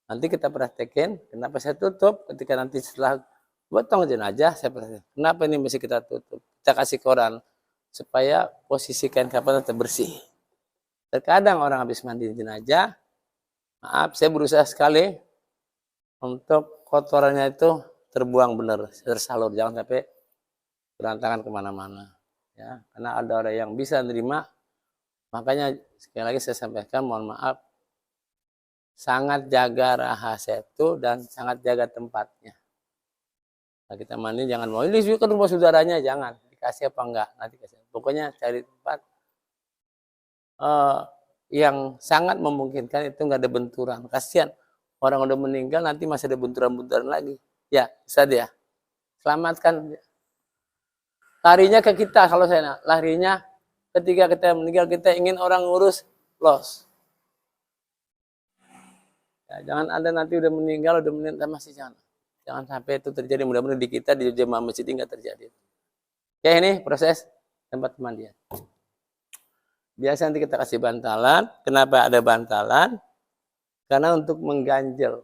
A: Nanti kita praktekin. Kenapa saya tutup? Ketika nanti setelah potong jenazah, saya praktekin. Kenapa ini mesti kita tutup? Kita kasih koran supaya posisi kain kafan tetap bersih. Terkadang orang habis mandi jenazah, maaf, saya berusaha sekali untuk kotorannya itu terbuang benar, tersalur, jangan sampai berantakan kemana-mana. Ya, karena ada orang yang bisa menerima. Makanya sekali lagi saya sampaikan, mohon maaf, sangat jaga rahasia itu dan sangat jaga tempatnya. Nah, kita mandi jangan mau ini kan rumah saudaranya, jangan dikasih apa enggak, nanti kasih. Pokoknya cari tempat yang sangat memungkinkan itu nggak ada benturan. Kasihan orang udah meninggal nanti masih ada benturan-benturan lagi. Ya, bisa dia. Selamatkan. Larinya ke kita, kalau saya larinya ketika kita meninggal, kita ingin orang ngurus, los. Ya, jangan ada nanti udah meninggal masih jangan sampai itu terjadi. Mudah-mudahan di kita di jemaah masjid nggak terjadi. Ya, ini proses tempat pemandian. Biasa nanti kita kasih bantalan. Kenapa ada bantalan? Karena untuk mengganjel.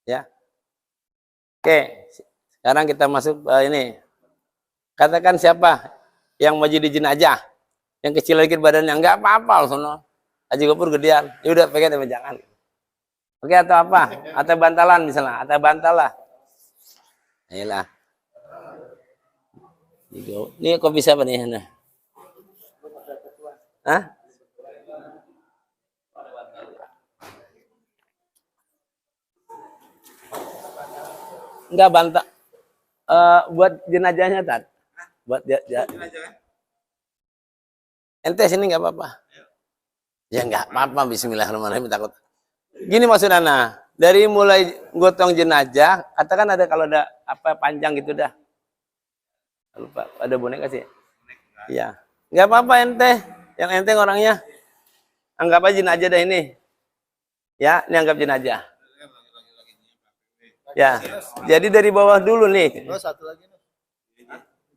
A: Ya. Oke, sekarang kita masuk ini. Katakan siapa yang mau jadi jenazah? Yang kecil lagi badannya, enggak apa-apa sono. Haji Gopur gedean. Ya udah pegang sama jangan. Oke, atau apa? Atau bantalan misalnya, atau bantalah. Ayolah. Ini kopi siapa nih? Nah. Hah? Enggak bantah. Buat jenazahnya Tat. Buat ente sini enggak apa-apa. Ya enggak apa-apa, bismillahirrahmanirrahim, takut. Gini maksud Ana, dari mulai gotong jenazah, katakan ada kalau ada apa panjang gitu dah. Lupa, ada boneka sih. Iya. Enggak apa-apa ente. Yang ente orangnya anggap aja jenazah dah ini. Ya, ini anggap jenazah. Ya. Jadi dari bawah dulu nih.
B: Satu lagi nih.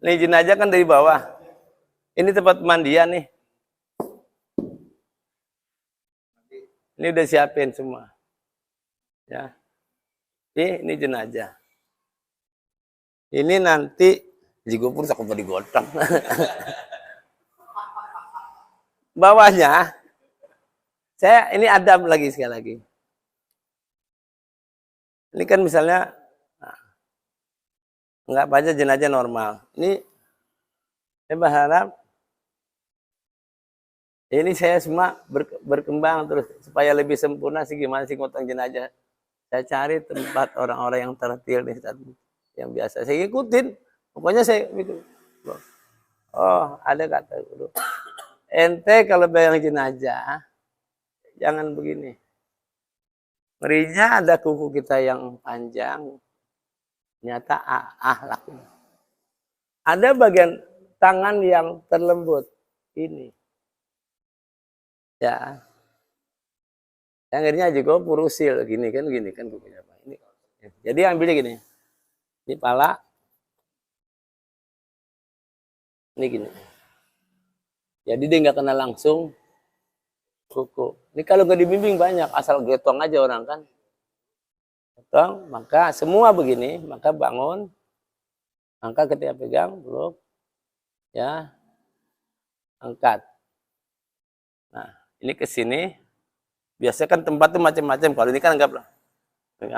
A: Nih jenazah kan dari bawah. Ini tempat mandian nih. Ini udah siapin semua. Ya. Ini jenazah. Ini nanti Jigopur takut digotong. Bawahnya, saya ini adab lagi sekali lagi. Ini kan misalnya, nggak aja jenazah normal. Ini saya berharap ini saya semua berkembang terus supaya lebih sempurna sih gimana sih ngotong jenazah. Saya cari tempat orang-orang yang tertil yang biasa saya ikutin. Pokoknya saya mikir, oh ada kata guru. Ente kalau bayang jenazah, jangan begini. Ngerinya ada kuku kita yang panjang, ternyata laku. Ada bagian tangan yang terlembut, ini. Ya. Yang akhirnya juga purusil, gini kan kukunya. Ini. Jadi ambilnya gini. Ini pala. Ini gini. Jadi dia nggak kena langsung kuku. Ini kalau nggak dibimbing banyak, asal getong aja orang kan. Getong, maka semua begini, maka bangun. Angkat ketika pegang, peluk. Ya. Angkat. Nah, ini ke sini. Biasanya kan tempat tuh macam-macam. Kalau ini kan anggaplah.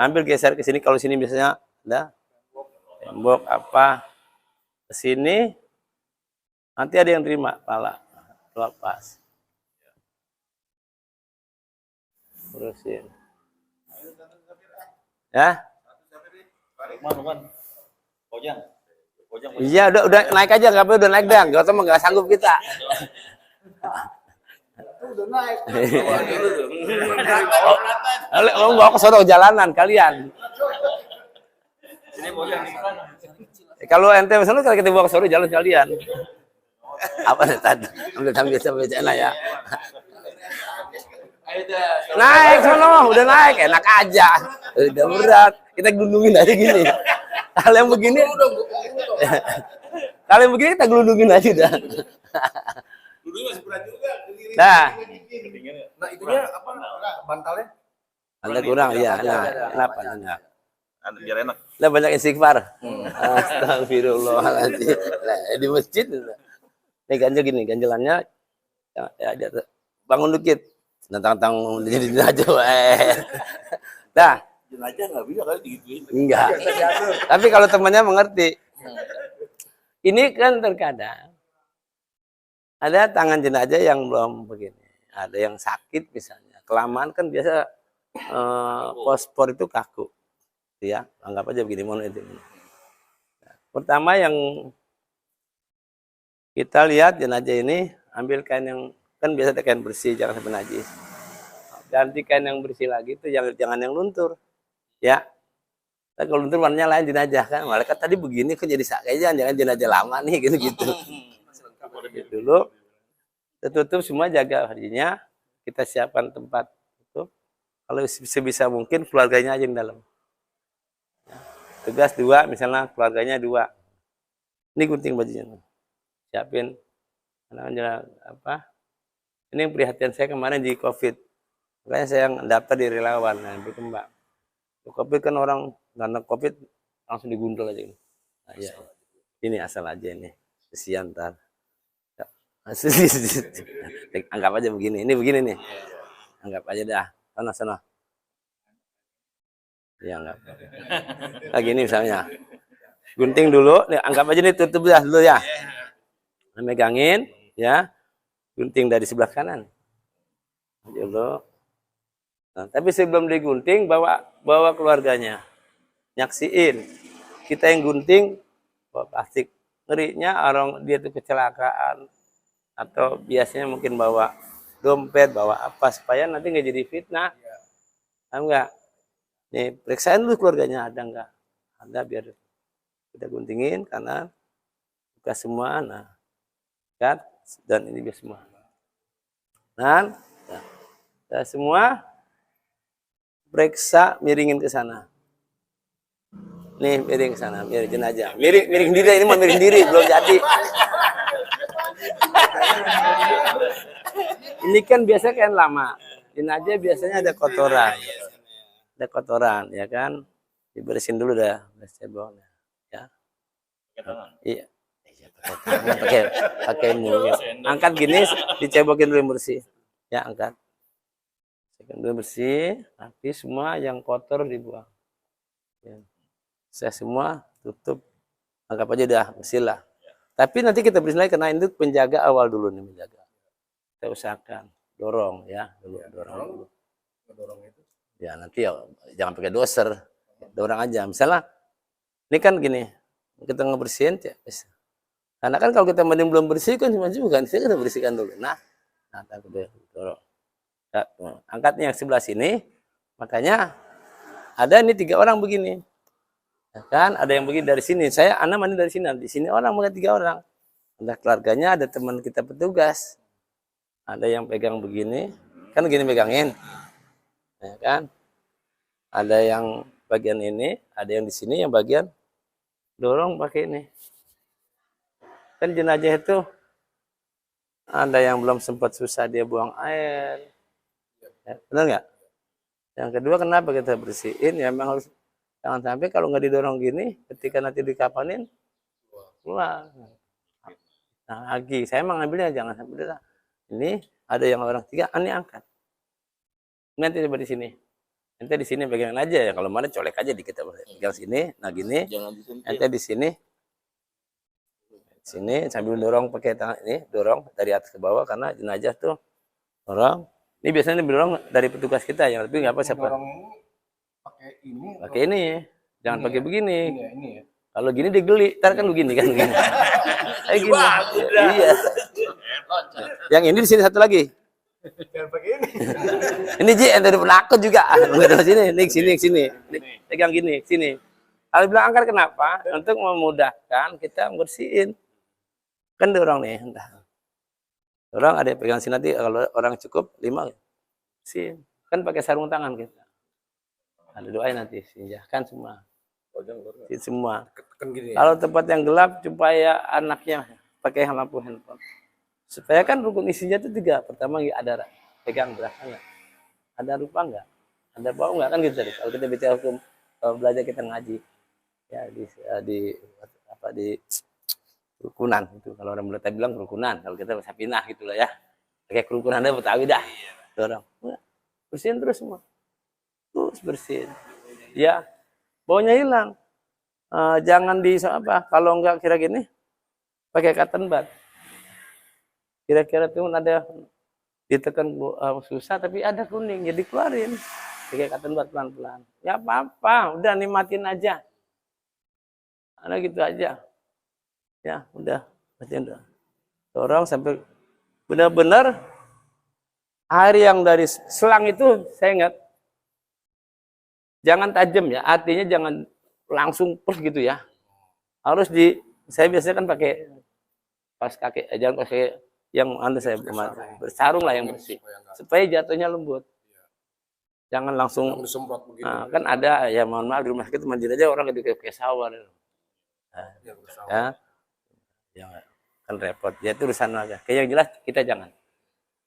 A: Ambil geser ke sini. Kalau sini biasanya ada tembok apa. Ke sini. Nanti ada yang terima pala. Lepas. Terusin. Ya? Iya, udah naik aja, nggak udah naik dah. Nggak sanggup kita.
B: Udah naik.
A: Kamu bawa ke sono jalanan kalian. Kalau ente misalnya kalau kita bawa ke sore jalan sekalian. Apa nih tadi? Ambil sampai sana ya. Naik sono, udah naik, enak aja. Udah berat, kita gelundungin aja gini. Kalau yang begini, kalau yang begini kita gelundungin aja dah.
B: Dulu masih berat juga.
A: Nah,
B: Nah itunya apa? Bantalnya?
A: anda kurang, ya. Nah, kenapa enggak?
B: Biar enak.
A: Lah banyak istighfar. Astagfirullahaladzim. Nah, di masjid. Nih ganjel gini, ganjelannya ya dia bangun dikit. Tentang jadi jenazah. Nah,
B: Jenazah nggak bisa kali digituin.
A: enggak. Tapi kalau temannya mengerti. Ini kan terkadang ada tangan jenazah yang belum begini. Ada yang sakit misalnya. Kelamaan kan biasa pospor itu kaku. Ya, anggap aja begini mohon itu. Pertama yang kita lihat jenazah ini, ambil kain yang kan biasa ada kain bersih, jangan sampai najis. Ganti kain yang bersih lagi itu jangan yang luntur. Ya. Kan kalau luntur warnanya lain jenazah kan. Malaikat tadi begini kok jadi kayaknya jangan jenazah lama nih gitu-gitu. Dulu tertutup semua, jaga harinya. Kita siapkan tempat itu. Kalau sebisa mungkin keluarganya aja di dalam. Tugas 2, misalnya keluarganya 2. Ini gunting bajunya. Siapin apa? Ini yang perhatian saya kemarin di COVID. Makanya saya yang daftar di relawan, nah, berkembang. COVID kan orang karena COVID langsung digundul aja. Nah, ya. Ini asal aja ini. Kesian ntar. Anggap aja begini. Ini begini nih. Anggap aja dah. Sana. Ya enggak. Lagi ini misalnya. Gunting dulu, nih, anggap aja nih tutup dah dulu ya. Megangin ya. Gunting dari sebelah kanan. Dulu. Nah, tapi sebelum digunting bawa keluarganya. Nyaksiin. Kita yang gunting bawa plastik. Ngerinya orang dia tuh kecelakaan atau biasanya mungkin bawa dompet, bawa apa supaya nanti nggak jadi fitnah. Paham nggak? Nih, periksain dulu keluarganya ada nggak? Ada, biar kita guntingin kanan, buka semua, nah, kan? Dan ini biar semua. Nah, semua periksa, miringin ke sana. Nih, miring ke sana, miring jenazah. Miring diri, ini mau miring diri, belum jadi. Ini kan biasa kan lama. Jenazah biasanya ada kotoran. Ada kotoran, ya kan? Dibersihin dulu dah, cebol ya. Iya. Pakai mulut. Angkat gini, dicebokin dulu yang bersih. Ya, angkat. Cebokin dulu bersih, tapi semua yang kotor dibuang. Ya. Saya semua tutup. Anggap aja dah, bersih lah. Tapi nanti kita bersihin lagi karena itu penjaga awal dulu nih, menjaga. Kita usahakan dorong ya, dorong. Dorong itu. Ya nanti ya jangan pakai doser, dorong aja. Misalnya ini kan gini, kita ngebersihin ya. Karena kan kalau kita mending belum bersih kan cuma juga, kita bersihkan dulu. Nah takut dorong. Nah, angkatnya yang sebelah sini, makanya ada ini 3 orang begini. Ya kan ada yang begini dari sini. Saya anak mandi dari sini. Di sini orang melihat 3 orang. Ada keluarganya, ada teman kita petugas. Ada yang pegang begini, kan gini pegangin. Ya kan? Ada yang bagian ini, ada yang di sini yang bagian dorong pakai ini. Kan jenazah itu ada yang belum sempat susah dia buang air. Ya, benar nggak? Yang kedua kenapa kita bersihin? Ya memang harus jangan sampai kalau nggak didorong gini, ketika nanti dikapanin keluar. Nah lagi, saya emang ngambilnya jangan sampai dah. Ini ada yang orang 3, ini angkat. Nanti coba di sini. Nanti di sini pegang aja ya. Kalau mana colek aja dikit pegang sini. Nah gini. Nanti di sini. Sini sambil dorong pakai tangan ini, dorong dari atas ke bawah karena jenazah tuh dorong. Ini biasanya dorong dari petugas kita yang lebih nggak apa siapa. Pakai ini. Jangan pakai begini. Ini ya. Kalau gini digeli, ntar kan begini kan begini. Kayak gini. Iya. Yang ini di sini satu lagi.
B: Jangan pakai ini.
A: Ini Ji, ente udah penakut juga. Enggak ada sini, nih sini. Pegang gini, sini. Kalau bilang angkat kenapa? Untuk memudahkan kita bersihin. Kan dorong nih, entah. Dorong ada yang pegang sini nanti kalau orang cukup 5 sih. Kan pakai sarung tangan kita. Ada doain nanti, sinjahkan semua. Semua. Kalau tempat yang gelap supaya anaknya pakai lampu handphone. Supaya kan rukun isinya itu 3. Pertama ada pegang berasa enggak? Ada rupa enggak? Ada bau enggak kan gitu. Kalau kita bicara hukum belajar kita ngaji ya di kerukunan itu. Kalau orang Betawi bilang kerukunan, kalau kita sapinah gitulah ya. Pakai kerukunan ada Betawi dah. Orang bersihin terus semua. Terus bersihin. Ya, baunya hilang. Jangan di apa? Kalau enggak kira gini pakai cotton bud. Kira-kira tuh ada ditekan susah tapi ada kuning jadi keluarin. Pakai cotton bud pelan-pelan. Ya apa-apa, udah nikmatin aja. Ada gitu aja. Ya, udah. Dorong sampai benar-benar air yang dari selang itu saya ingat jangan tajam ya, artinya jangan langsung plus gitu ya. Harus saya biasanya kan pakai pas kaki, jangan pakai yang saya bersarung lah yang bersih. Supaya jatuhnya lembut. Jangan langsung nah, kan ada ya mohon maaf di rumah sakit mandi aja orang kayak sawar. Nah, ya kan repot. Ya itu urusan aja. Kayak yang jelas kita jangan.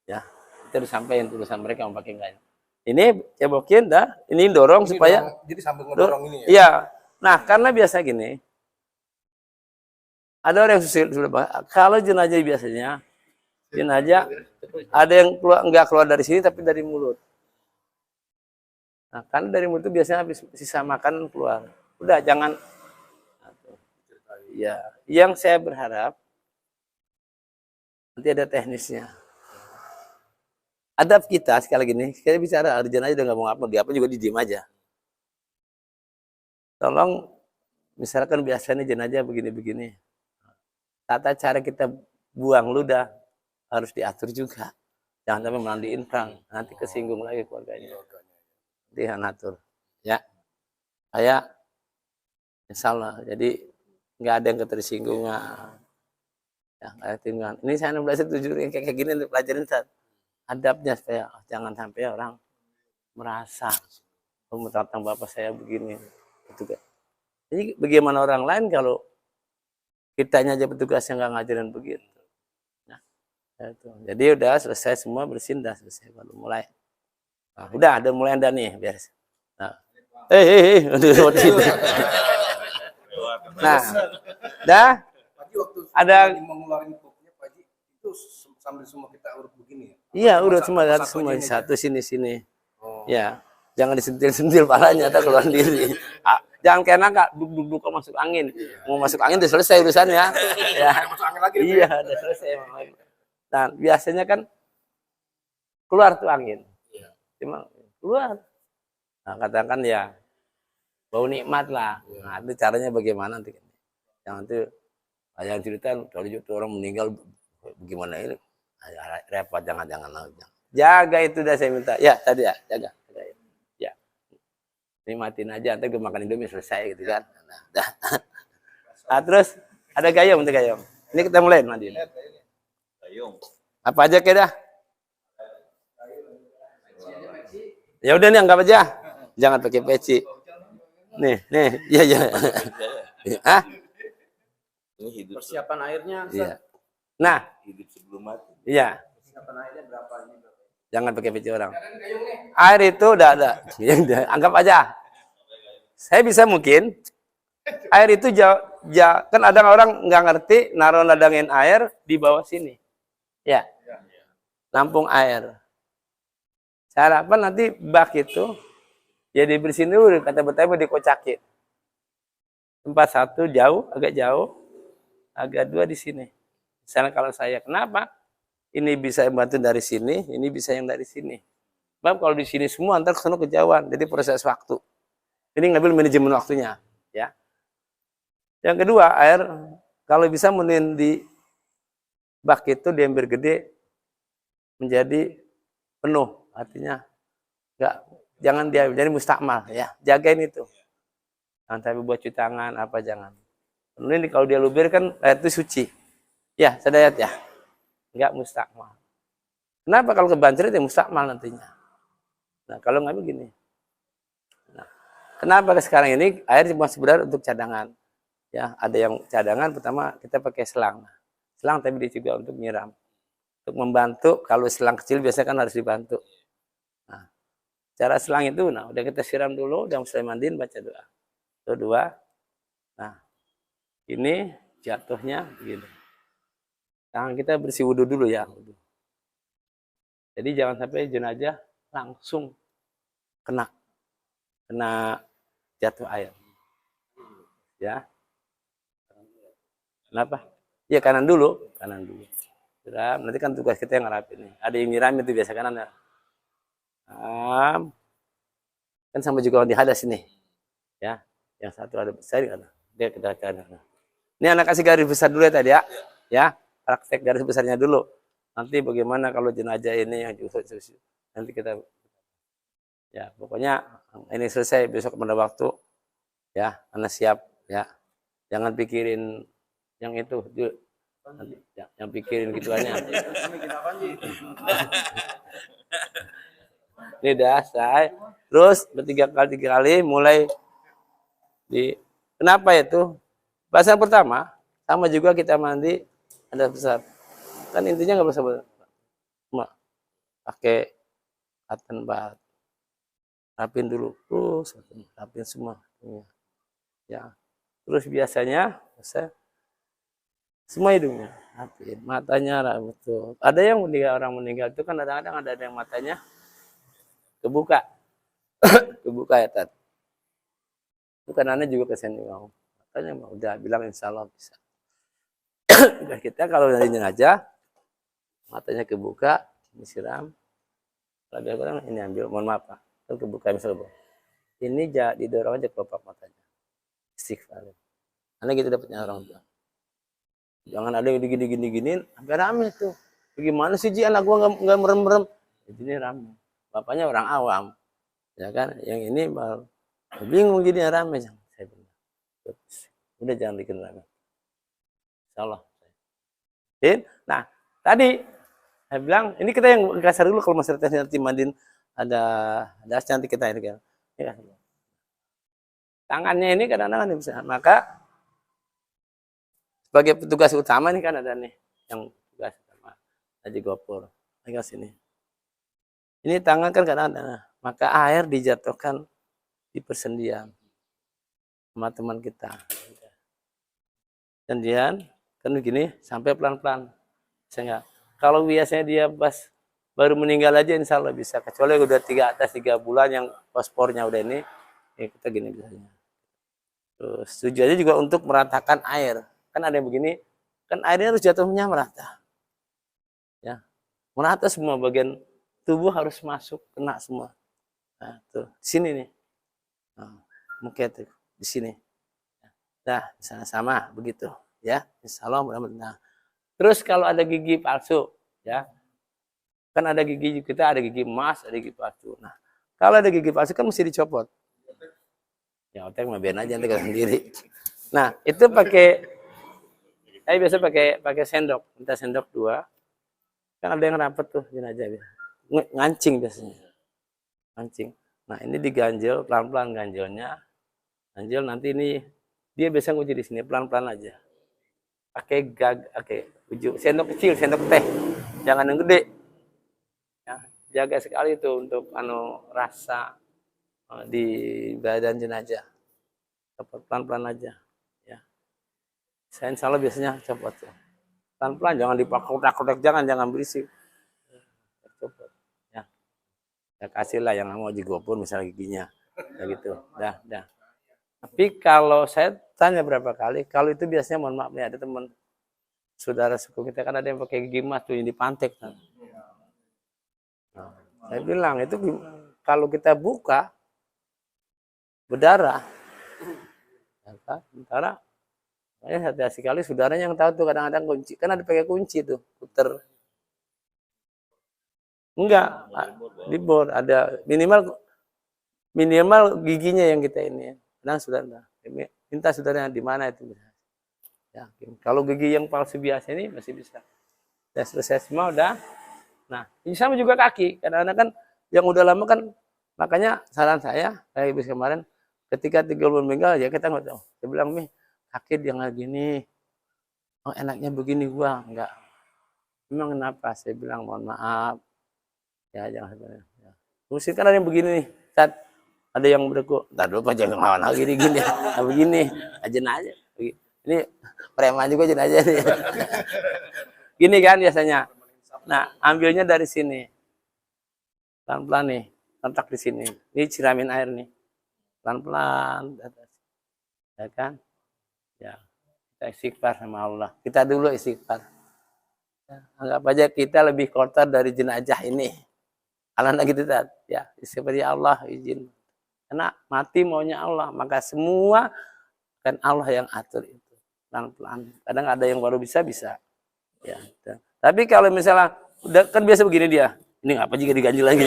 A: Ya, kita harus sampaikan urusan mereka mau pakai enggak. Ini cebokin dah, ini dorong supaya
B: jadi sambil ngedorong ini ya.
A: Iya. Nah, karena biasa gini. Ada orang yang sudah kalau jenazah biasanya jenazah ada yang enggak keluar dari sini tapi dari mulut. Nah, kan dari mulut itu biasanya habis sisa makan keluar. Udah jangan ya, yang saya berharap nanti ada teknisnya. Adab kita sekali lagi nih, kita bicara Arjan aja udah nggak mau apa, dia apa juga diem aja. Tolong, misalkan biasanya jenazah begini-begini, tata cara kita buang ludah harus diatur juga. Jangan sampai memandiin perang, nanti kesinggung lagi keluarganya. Nanti atur, ya. Kayak, insya Allah, jadi nggak ada yang ketersinggungan. Ya, ini saya 16 kayak gini untuk pelajarin adabnya supaya jangan sampai orang merasa tentang bapak saya begini gitu kan. Jadi bagaimana orang lain kalau kitanya aja petugasnya nggak ngajarin begitu. Nah, itu. Jadi udah selesai semua bersin dah selesai baru mulai. Nah, udah ada mulai ada nih biar. Nah, nah, dah ada
B: mengeluarkan kopinya Pak Haji itu sambil semua kita urut begini ya.
A: Iya, udah semua satu sini. Oh. Ya, jangan disentil-sentil palanya atau keluar diri. Jangan kena Kak, duduk masuk angin. Mau masuk angin udah selesai urusannya. Ya.
B: Masuk angin lagi.
A: Iya, udah selesai. Nah, biasanya kan keluar tuh angin. Cuma keluar. Nah, katakan ya bau nikmat lah. Nah, itu caranya bagaimana nanti. Jangan tuh yang cerita kalau orang meninggal bagaimana ini. Repot jangan. Jaga itu dah saya minta. Ya, tadi ya, jaga. Ya. Nikmatin aja nanti gue makan Indomie selesai gitu kan. Nah, dah. Nah, terus ada gayung, Ini kita mulai mandi.
B: Gayung.
A: Apa aja kira? Ya udah nih anggap aja. Jangan pakai peci. Nih. Iya. Hah?
B: Ini hidup persiapan airnya.
A: Iya. Nah,
B: hidup sebelum mati.
A: Iya.
B: Persiapan airnya berapa ini?
A: Jangan pakai peci orang. Air itu udah ada. Anggap aja. Saya bisa mungkin air itu kan ada orang nggak ngerti naruh ladangin air di bawah sini. Ya. Nampung air. Saya harapan nanti bak itu ya dibersihin dulu kata Betawi dikocakin. Tempat satu agak jauh, agak 2 di sini. Misalnya kalau saya kenapa? Ini bisa membantu dari sini, ini bisa yang dari sini. Sebab kalau di sini semua antar ke sana kejauhan, jadi proses waktu. Ini ngambil manajemen waktunya, ya. Yang kedua, air kalau bisa mending di bak itu di ember gede menjadi penuh, artinya jangan dia jadi mustakmal, ya. Jagain itu. Jangan sampai buat cuci tangan, apa jangan. Ini kalau dia luber kan air itu suci. Ya, sadayat ya. Enggak mustakmal. Kenapa kalau kebancerit ya mustakmal nantinya. Nah, kalau nggak begini. Nah, kenapa sekarang ini air cuma sebenarnya untuk cadangan. Ya, ada yang cadangan pertama kita pakai selang. Selang tapi dia juga untuk nyiram. Untuk membantu, kalau selang kecil biasanya kan harus dibantu. Nah, cara selang itu, nah udah kita siram dulu, udah selesai mandiin baca doa. Doa. Nah, ini jatuhnya begini. Tangan kita bersih wudhu dulu ya. Jadi jangan sampai jenazah langsung kena jatuh air. Ya. Kenapa? Ya kanan dulu. Siram. Nanti kan tugas kita yang ngerapin nih. Ada yang nyiram itu biasa kanan ya. Kan sama juga di hadas ini. Ya. Yang satu ada besar kan. Dia kita cari. Ini anak kasih garis besar dulu ya tadi ya. Ya, praktek garis besarnya dulu. Nanti bagaimana kalau jenazah ini yang nanti kita ya pokoknya ini selesai besok pada waktu ya, anak siap ya. Jangan pikirin yang itu, nanti, ya, yang pikirin gituannya. Ini dah saya. Terus tiga kali mulai kenapa itu? Bahasa pertama sama juga kita mandi ada besar. Kan intinya nggak bisa pakai cotton bud. Rapin dulu, terus rapin semua. Ya. Terus biasanya semua hidungnya rapin, matanya betul. Ada yang orang meninggal itu kan kadang-kadang ada yang matanya kebuka. Kebuka ya Tat. Itu kan aneh juga kesini mau. Matanya mau udah bilang insya Allah bisa. Dan kita kalau dari jenazah matanya kebuka, disiram. Kalau ada orang ini ambil, mohon maaf Pak. Itu kebuka misalnya. Ini didorong aja kelopak matanya. Istighfar. Karena kita dapatnya orang tua. Jangan ada yang gini-giniin, sampai rame tuh. Bagaimana sih Ji anak gua nggak merem-merem? Jadi rame. Bapaknya orang awam, ya kan? Yang ini malah bingung gini rame. Saya bilang, udah jangan bikin rame. Insyaallah. Nah, tadi saya bilang, ini kita yang kasar dulu kalau masyarakat nanti mandiin ada nanti kita ini kan. Ya. Tangannya ini kadang-kadang bisa. Maka sebagai petugas utama nih kan ada nih yang tugas utama Haji Gopur. Ayo sini. Ini tangan kan kadang-kadang. Maka air dijatuhkan di persendian sama teman kita. Kemudian kan begini sampai pelan-pelan. Sehingga kalau biasanya dia pas baru meninggal aja insya Allah bisa. Kecuali udah 3 bulan yang paspornya udah ini, ya kita gini biasanya. Terus tujuannya juga untuk meratakan air. Kan ada yang begini, kan airnya harus jatuhnya merata. Ya. Merata semua bagian tubuh harus masuk, kena semua. Nah, tuh, di sini nih. Nah, mungkin tuh, di sini. Nah, sama begitu, ya. Insyaallah mudah-mudahan. Terus kalau ada gigi palsu, ya. Kan ada gigi kita, ada gigi emas, ada gigi palsu. Nah, kalau ada gigi palsu kan mesti dicopot. Ya, otak mah biar aja nanti sendiri. Nah, itu saya biasa pakai sendok, minta sendok 2. Kan ada yang rapet tuh jenazah ngancing biasanya. Ngancing. Nah, ini diganjel pelan-pelan ganjelnya. Ganjel nanti ini dia biasa nguji di sini pelan-pelan aja. Pakai ujung sendok kecil, sendok teh. Jangan yang gede. Ya, jaga sekali tuh untuk rasa di badan jenazah. Copot pelan-pelan aja. Ya. Saya insya Allah biasanya copot ya. Pelan-pelan, jangan dipakai-pakai, jangan berisik. Copot. Ya. Ya kasihlah yang mau Gopur misalnya giginya. Ya gitu. Dah. Tapi kalau saya tanya berapa kali, kalau itu biasanya mohon maaf nih ada teman saudara suku kita kan ada yang pakai gigi emas tuh yang dipantek. Nah, saya bilang itu kalau kita buka berdarah. Sementara hati-hati sekali saudaranya yang tahu tuh kadang-kadang kunci. Kan ada pakai kunci tuh, puter. Enggak, dibor ada minimal giginya yang kita ini. Kadang sudah Minta saudaranya di mana itu. Ya, kalau gigi yang palsu biasa ini masih bisa. Udah selesai semua udah. Nah, ini sama juga kaki. Kadang-kadang kan yang udah lama kan, makanya saran saya kayak bis kemarin ketika 3 bulan meninggal ya kita nggak tahu. Dia bilang nih kaki jangan gini. Oh enaknya begini gua enggak. Memang kenapa? Saya bilang mohon maaf. Ya jangan sebenarnya. Ya. Terus kan ada yang begini nih. Saat ada yang berdeku, entar dulu Pak jangan lawan lagi gini. Nah, begini, aja aja. Ini preman juga aja nih. Gini kan biasanya. Nah, ambilnya dari sini. Pelan-pelan nih, letak di sini. Ini siramin air nih. Pelan-pelan. Ya kan? Ya. Kita istighfar sama Allah. Kita dulu istighfar. Ya, anggap aja kita lebih kotor dari jenazah ini. Alhamdulillah gitu, ya. Seperti Allah izin. Karena mati maunya Allah. Maka semua kan Allah yang atur itu. Pelan-pelan. Kadang ada yang baru bisa. Ya. Tapi kalau misalnya udah kan biasa begini dia, ini ngapa jika diganti lagi?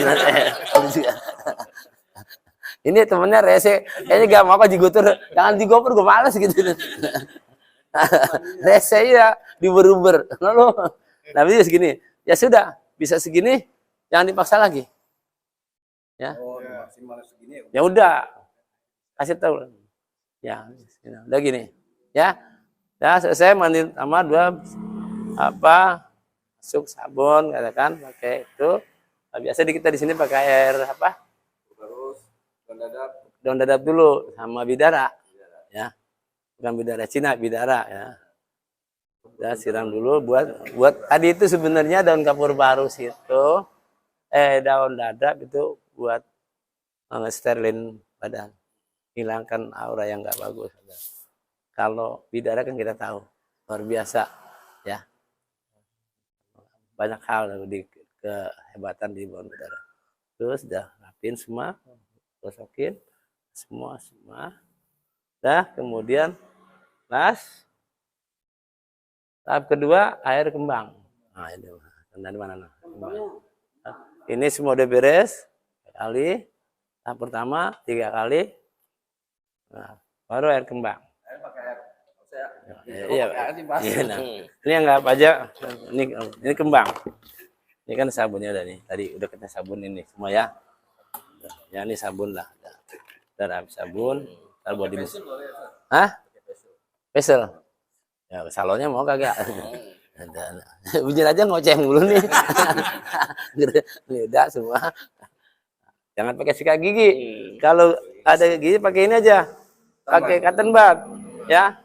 A: Ini temennya rese, kayaknya gak mau apa digutur, jangan digoper, gue males gitu. Rese ya, diuber-uber. Lalu, nah bisa segini, ya sudah, bisa segini, jangan dipaksa lagi. Ya, ya udah, kasih tahu. Ya, udah gini, ya, ya selesai mandi sama dua apa? Masuk sabun katakan pakai itu. Nah, biasa kita di sini pakai air apa?
B: Terus
A: daun dadap dulu sama bidara. Ya. Bukan bidara Cina, bidara ya. Udah siram dulu buat tadi itu sebenarnya daun kapur barus itu daun dadap itu buat sterilin badan. Hilangkan aura yang enggak bagus. Kalau bidara kan kita tahu luar biasa ya. Banyak hal di kehebatan di bawah udara. Terus udah rapiin semua, gosokin semua. Dah kemudian tahap kedua air kembang. Nah ini dari mana? Ini semua udah beres kali. Tahap pertama 3 kali. Nah, baru air kembang. Iya. Nah. Ini anggap aja ini kembang. Ini kan sabunnya udah nih. Tadi udah kita sabun ini semua ya. Ya ini sabun lah. Udah habis sabun, ntar buat di. Hah? Pesel. Ya salonnya mau kagak? Bujur aja ngoceh mulu nih. Ini udah semua. Jangan pakai sikat gigi. Kalau ada gigi pakai ini aja. Pakai cotton bud, ya.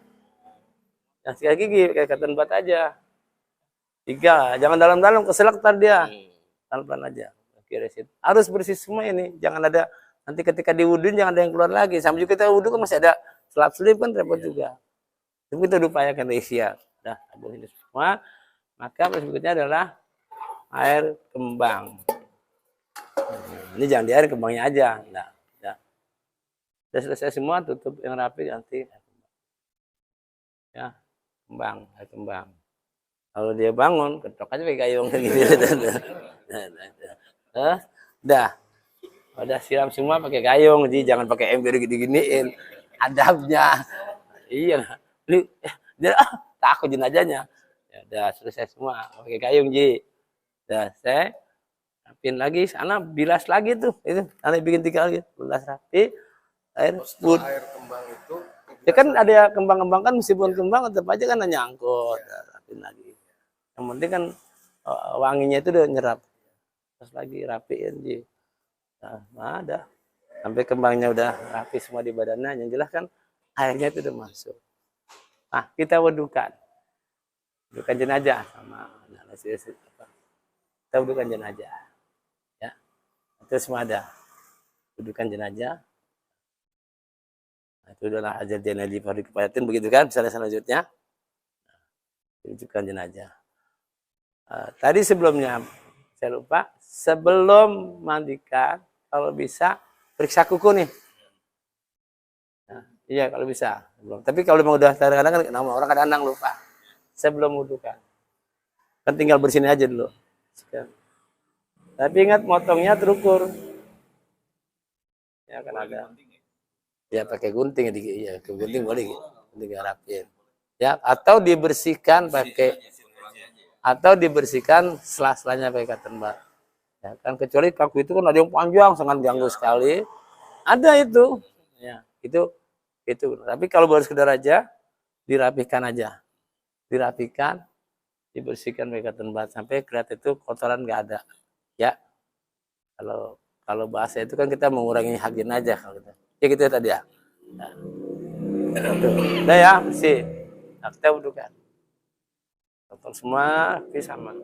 A: Yang sikat gigi pakai cotton bud aja. 3, jangan dalam-dalam keselak ntar dia. Pelan-pelan aja. Harus bersih semua ini. Jangan ada nanti ketika diwuduin jangan ada yang keluar lagi. Sama juga kita wudu kan masih ada selap-selip kan repot juga. Tapi kita upayakan ikhtiar. Dah, habis ini semua. Maka berikutnya adalah air kembang. Ini jangan di air kembangnya aja. Nah, ya. Sudah selesai semua, tutup yang rapi nanti. Ya, air kembang. Kalau dia bangun, ketok aja pakai gayung gitu. Udah siram semua pakai gayung, jadi jangan pakai ember gini-giniin. Adabnya. Iya. Dia takut jenazahnya. Ya udah selesai semua pakai gayung ji. Udah selesai. Rapin lagi sana bilas lagi tuh. Itu nanti bikin 3 lagi. Bilas rapi. Air
B: kembang itu
A: ya kan ada kembang-kembang kan meskipun kembang tetap aja kan nyangkut. Rapin lagi. Yang penting kan wanginya itu udah nyerap. Terus lagi rapiin ji. Nah, ada. Sampai kembangnya udah rapi semua di badannya. Yang jelas kan airnya itu udah masuk. Nah, kita wudukan. Wudukan jenazah sama kita wudukan jenazah. Ya. Itu semua ada. Wudukan jenazah. Nah, itu adalah ajar jenazah pada kepayatin begitu kan? Misalnya selanjutnya. Wudukan jenazah. Tadi sebelumnya saya lupa, sebelum mandikan kalau bisa periksa kuku nih. Nah, iya kalau bisa. Belum. Tapi kalau memang udah kadang-kadang kan nama orang kadang-kadang lupa. Sebelum wudukan. Kan tinggal bersihin aja dulu. Tapi ingat motongnya terukur. Ya kan ada. Ya pakai gunting ya, ke gunting boleh, gunting rapin. Ya, atau dibersihkan sela-selanya pakai cotton bud. Ya, kan kecuali kaku itu kan ada yang panjang sangat ganggu sekali. Ada itu. Ya, itu. Tapi kalau baru sekedar aja dirapikan aja. Dirapikan, dibersihkan pakai cotton bud sampai kelihatan itu kotoran nggak ada. Ya. Kalau bahasa itu kan kita mengurangi hak jenazah kalau gitu. Ya gitu ya tadi ya. Nah, udah ya, bersih. Nah, kita butuhkan. Kotor semua, tapi sama.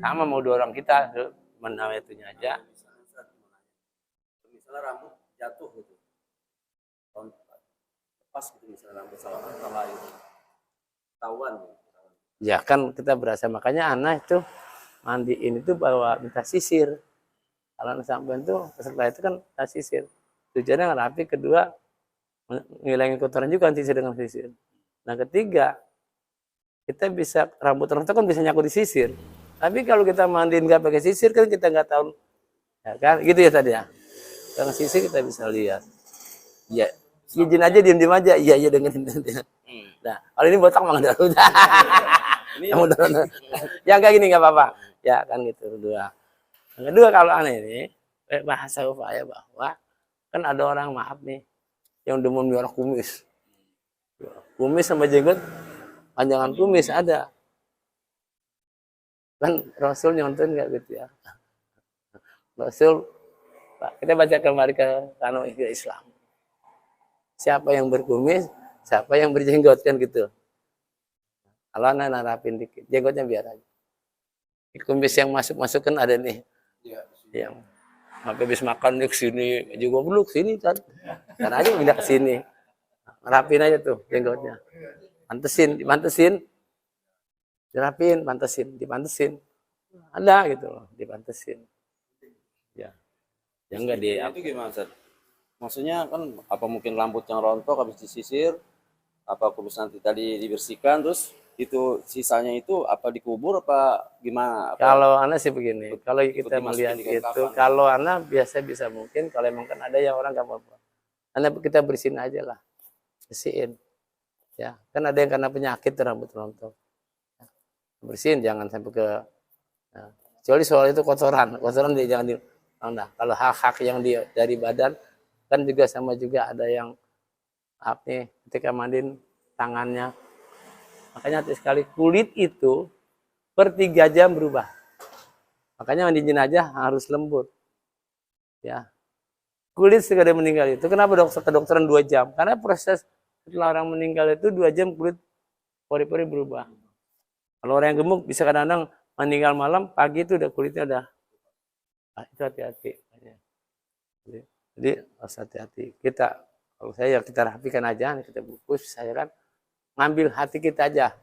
A: Sama mau dua orang kita, menawar itunya aja.
B: Misalnya rambut jatuh gitu, lepas gitu misalnya rambut salah itu, ketahuan.
A: Ya kan kita berasa, makanya anak itu mandiin itu bawa minta sisir. Kalau anak sampean itu peserta itu kan minta sisir. Tujuannya rapi, kedua ngilangin kotoran juga sisir dengan sisir. Nah ketiga, kita bisa rambut orang kan bisa nyaku di sisir. Tapi kalau kita mandiin nggak pakai sisir kan kita nggak tahu, ya kan? Gitu ya tadi ya. Dengan sisir kita bisa lihat. Ya, izin aja diem aja. Iya dengerin. Nah, kalau ini botak mah nggak ada. Ya kayak gini nggak apa-apa. Ya kan gitu dua. Yang kedua kalau aneh ini bahasa upaya bahwa kan ada orang maaf nih yang demen merah kumis. Kumis sama jenggot panjangan kumis ada. Kan Rasul nyonton nggak gitu ya. Rasul, Pak, kita baca kembali ke kano Islam. Siapa yang berkumis, siapa yang berjenggot kan gitu. Kalau anak narapin dikit, jenggotnya biar aja. Kumis yang masuk kan ada nih.
B: Ya,
A: yang habis makan nih kesini juga perlu kesini kan. Karena aja pindah ke sini. Rapin aja tuh jenggotnya. Dipantesin. Dirapin, dipantesin. Ada gitu loh, dipantesin. Ya. Yang enggak di
C: Itu gimana, Ustaz? Maksudnya kan apa mungkin rambut yang rontok habis disisir, apa kumis nanti tadi dibersihkan terus itu sisanya itu apa dikubur apa gimana? Apa
A: kalau anak sih begini, kalau kita
C: dimasukin
A: melihat
C: di kain
A: itu,
C: kafan?
A: kalau anak biasa bisa mungkin, kalau emang kan ada yang orang nggak apa-apa. Anak kita bersihin aja lah, bersihin. Ya, kan ada yang karena penyakit rambut rontok. Bersihin, jangan sampai ke. Nah, kecuali soal itu kotoran dia jangan di. Nah, kalau hak-hak yang dari badan kan juga sama juga ada yang apa nih ketika mandiin tangannya. Makanya hati sekali kulit itu per 3 jam berubah. Makanya mandi jenazah harus lembut. Ya. Kulit segera meninggal itu kenapa kedokteran 2 jam? Karena proses setelah orang meninggal itu 2 jam kulit pori-pori berubah. Kalau orang yang gemuk bisa kadang-kadang meninggal malam, pagi itu udah kulitnya udah. Nah, itu hati-hati. Jadi harus hati-hati. Kalau saya kita rapikan aja, kita bungkus, saya kan ngambil hati kita aja.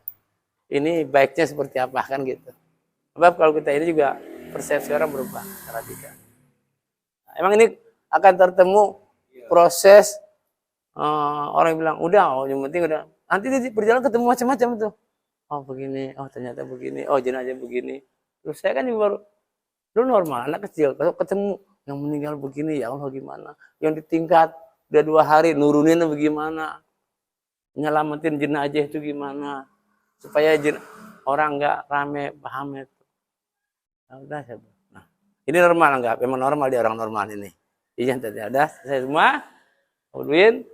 A: Ini baiknya seperti apa kan gitu. Sebab kalau kita ini juga persepsi orang berubah. Rapikan. Nah, emang ini akan tertemu proses orang yang bilang udah, yang penting udah. Nanti berjalan ketemu macam-macam tuh. Oh begini, oh ternyata begini, oh jenazah begini. Terus saya kan baru lu normal, anak kecil, kalau ketemu yang meninggal begini, ya Allah gimana? Yang ditingkat udah 2 hari, nurunin bagaimana? Nyelamatin jenazah itu gimana? Supaya orang nggak rame paham itu. Nah, udah saya. Nah, ini normal nggak? Memang normal dia orang normal ini. Iya tadi ada, saya semua, Udwin,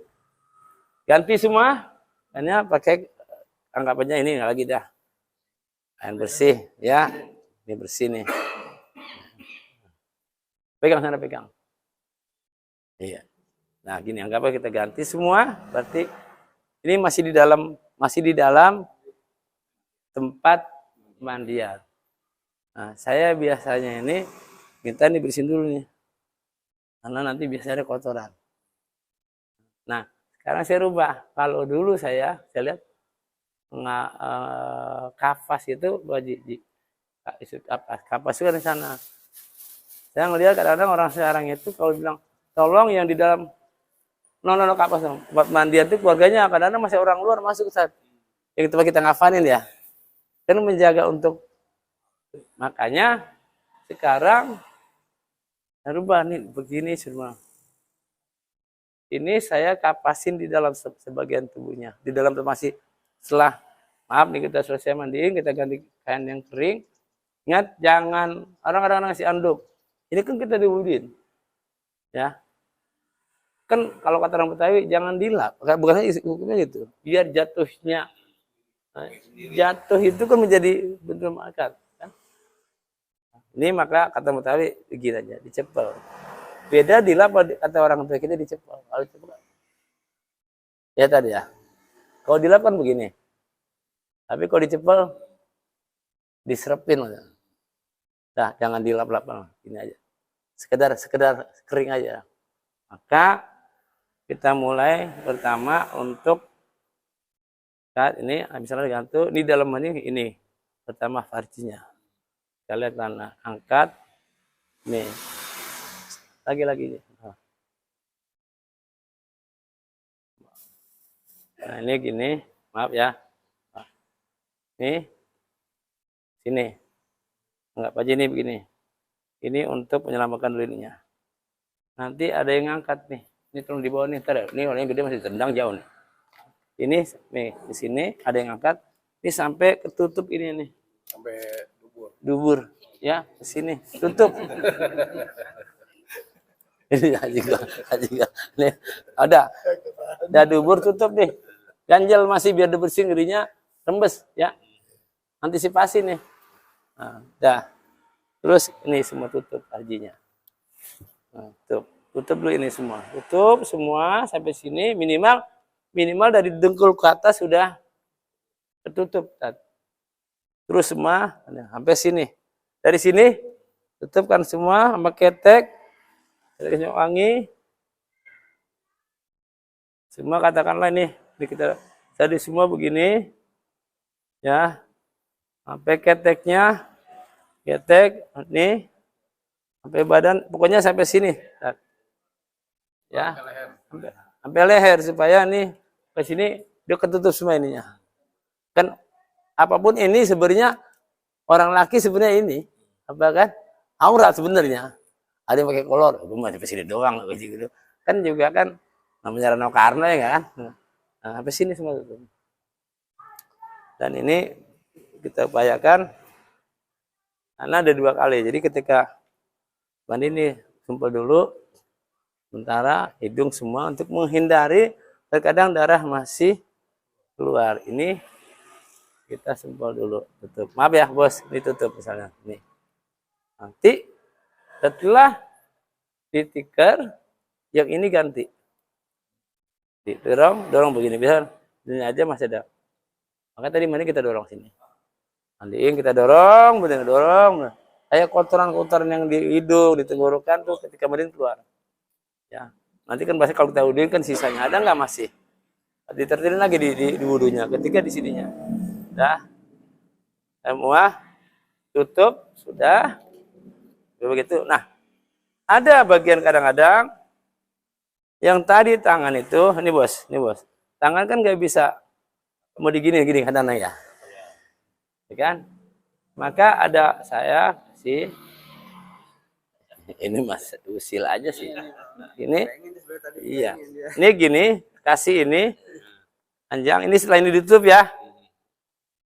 A: ganti semua, hanya pakai anggapannya ini lagi dah. Air bersih, ya, ini bersih nih. Pegang sana pegang. Iya. Nah gini anggapnya kita ganti semua, berarti ini masih di dalam tempat mandian. Nah saya biasanya ini kita nih bersihin dulu nih, karena nanti biasanya ada kotoran. Nah sekarang saya rubah. Kalau dulu saya lihat kapas itu kapas itu kan di sana. Saya ngelihat kadang-kadang orang sekarang itu kalau bilang tolong yang di dalam kapas buat mandian itu keluarganya kadang-kadang masih orang luar masuk saat yang kita ngafanin ya kan menjaga untuk makanya sekarang rubah nih begini semua ini saya kapasin di dalam sebagian tubuhnya. Di dalam masih setelah, maaf nih kita selesai mandiin, kita ganti kain yang kering. Ingat, jangan orang-orang ngasih anduk. Ini kan kita diwudin. Ya. Kan kalau kata orang Betawi, jangan dilap. Bukan hukumnya gitu. Biar jatuhnya. Nah, jatuh itu kan menjadi bentuk akad. Kan? Ini maka kata Betawi, begini aja, dicepel. Beda dilap, kata orang tua kita dicepel. Kalau cepel, ya tadi ya. Kalau dilap kan begini. Tapi kalau dicepel, diserepin. Nah, jangan dilap-lap. Ini aja. Sekedar kering aja. Maka kita mulai pertama untuk saat ini misalnya gantung di dalam ini pertama farjinya. Kita lihat tanah, angkat nih. Lagi-lagi. Nah, ini gini, maaf ya. Ini sini. Anggap aja ini begini. Ini untuk menyelamatkan dulu ininya. Nanti ada yang ngangkat nih. Ini tolong di bawah nih. Ini orangnya gede masih tendang jauh nih. Ini nih di sini ada yang ngangkat. Ini sampai ketutup ini nih.
B: Sampai
A: Dubur. Ya, ke sini. Tutup. Ini juga. Nih, ada. Ada dubur tutup nih. Ganjel masih biar dibersihin ngerinya rembes ya. Antisipasi nih. Nah, dah. Terus ini semua tutup hajinya. Nah, tutup dulu ini semua. Tutup semua sampai sini minimal dari dengkul ke atas sudah tertutup. Terus semua sampai sini. Dari sini tutupkan semua sama ketek. Dari wangi. Semua katakanlah ini kita tadi semua begini. Ya. Sampai keteknya. Ketek nih sampai badan, pokoknya sampai sini. Ya. Sampai leher supaya nih ke sini dia ketutup semua ininya. Kan apapun ini sebenarnya orang laki sebenarnya ini apa kan? Aurat sebenarnya. Ada yang pakai kolor, gue mah sampai sini doang gitu. Kan juga kan namanya Rano Karno ya kan. Nah, sampai sini semua tutup. Dan ini kita upayakan karena ada 2 kali. Jadi ketika mandi ini sumpel dulu, sementara hidung semua untuk menghindari terkadang darah masih keluar. Ini kita sumpel dulu, tutup. Maaf ya bos, ini tutup misalnya. Nih. Nanti setelah ditiker, yang ini ganti. Dorong begini. Bisa ini aja masih ada. Maka tadi mandi kita dorong sini. Mandiin kita dorong. Kayak kotoran-kotoran yang di hidung, di tenggorokan tuh ketika mandiin keluar. Ya, nanti kan pasti kalau kita udahin kan sisanya ada nggak masih? Ditertilin lagi di wudunya. Ketika di sininya, dah, semua tutup sudah. Begitu. Nah, ada bagian kadang-kadang yang tadi tangan itu, ini bos, tangan kan nggak bisa mau digini kadang-kadang ya. Ya kan? Maka ada saya sih ini mas usil aja sih. Ini iya. Ini gini, kasih ini panjang. Ini setelah ini ditutup ya.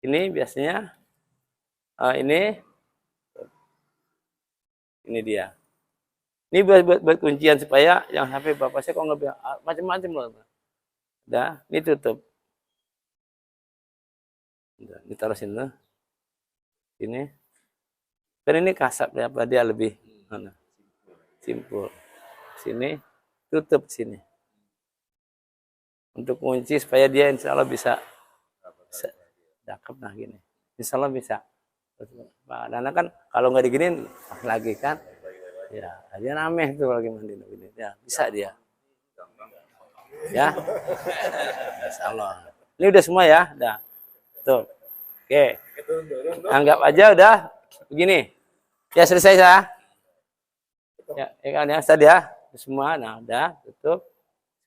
A: Ini biasanya ini dia. Ini buat kuncian supaya yang sampai bapak saya kok nggak macam-macam loh. Udah, ini tutup. Udah, ditaruh sini. Ini kan ini kasap ya, apa dia lebih simpul. Sini tutup sini untuk kunci supaya dia insya Allah bisa cakep. Nah gini insya Allah bisa. Karena kan kalau nggak diginin lagi kan ya dia rameh tuh lagi mandi begini ya bisa dia ya insya Allah. Ini udah semua ya udah tuh. Oke, anggap aja udah begini. Ya selesai ya. Ya kan ya tadi ya semua. Nah udah tutup.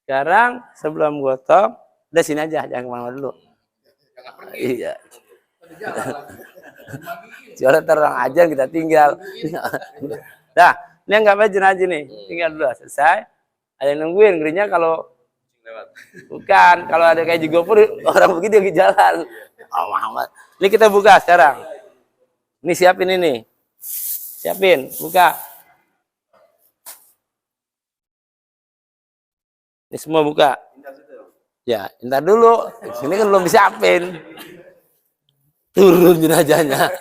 A: Sekarang sebelum gotong, udah sini aja jangan kemana-mana dulu. Iya. Jualan terang aja kita tinggal. Nah ini anggap aja nih. Tinggal dulu selesai. Ada yang nungguin, ngerinya kalau bukan, kalau ada kayak Jigopur orang begitu lagi jalan. Oh, Muhammad. Ini kita buka sekarang. Ini siapin ini. Siapin, buka. Ini semua buka. Ya, ntar dulu. Sini kan belum disiapin. Turun jenazahnya.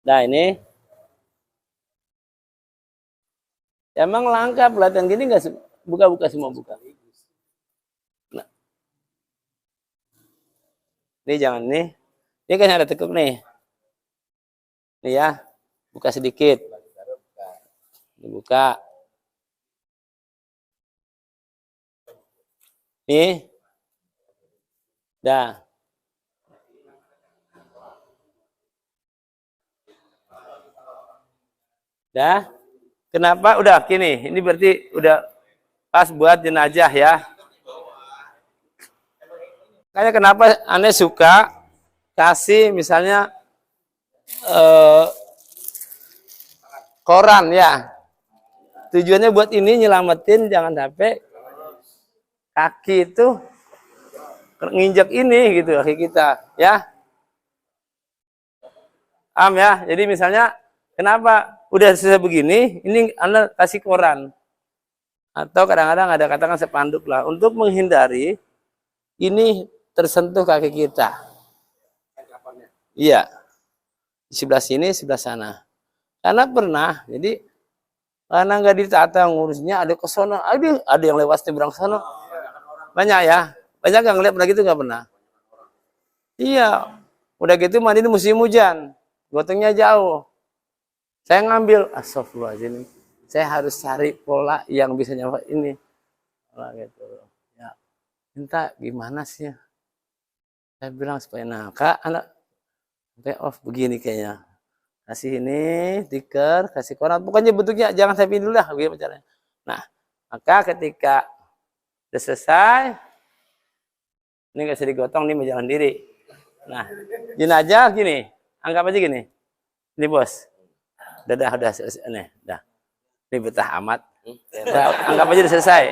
A: Nah ini, emang langka pelatihan gini nggak buka-buka semua buka. Nah, ini jangan nih, ini kan ada tekuk nih, nih ya, buka sedikit, dibuka, nih, dah. Dah, kenapa? Udah gini, ini berarti udah pas buat jenazah ya. Kayak kenapa aneh suka kasih misalnya koran ya. Tujuannya buat ini nyelamatin jangan sampai kaki itu nginjek ini gitu kaki kita ya. Ya. Jadi misalnya kenapa udah selesai begini, ini Anda kasih koran. Atau kadang-kadang ada katakan sepanduk lah. Untuk menghindari ini tersentuh kaki kita. Iya. Di sebelah sini, sebelah sana. Karena pernah, jadi karena nggak ditata ngurusnya, ada ke sono, ada yang lewat seberang sono. Banyak ya. Banyak yang ngeliat lagi itu nggak pernah. Iya. Udah gitu mandi di musim hujan. Gotongnya jauh. Saya ngambil, astagfirullahaladzim, saya harus cari pola yang bisa nyampe ini. Pola gitu. Ya, minta gimana sih? Saya bilang supaya kak, anak sampai off begini kayaknya. Kasih ini, stiker, kasih koran. Pokoknya bentuknya jangan saya pilih dulu lah, begini caranya. Nah, maka ketika udah selesai, ini nggak bisa digotong, ini mau jalan diri. Nah, jenazah gini, anggap aja gini. Ini bos. Udah selesai nih, dah. Ini betah amat. Anggap aja udah selesai.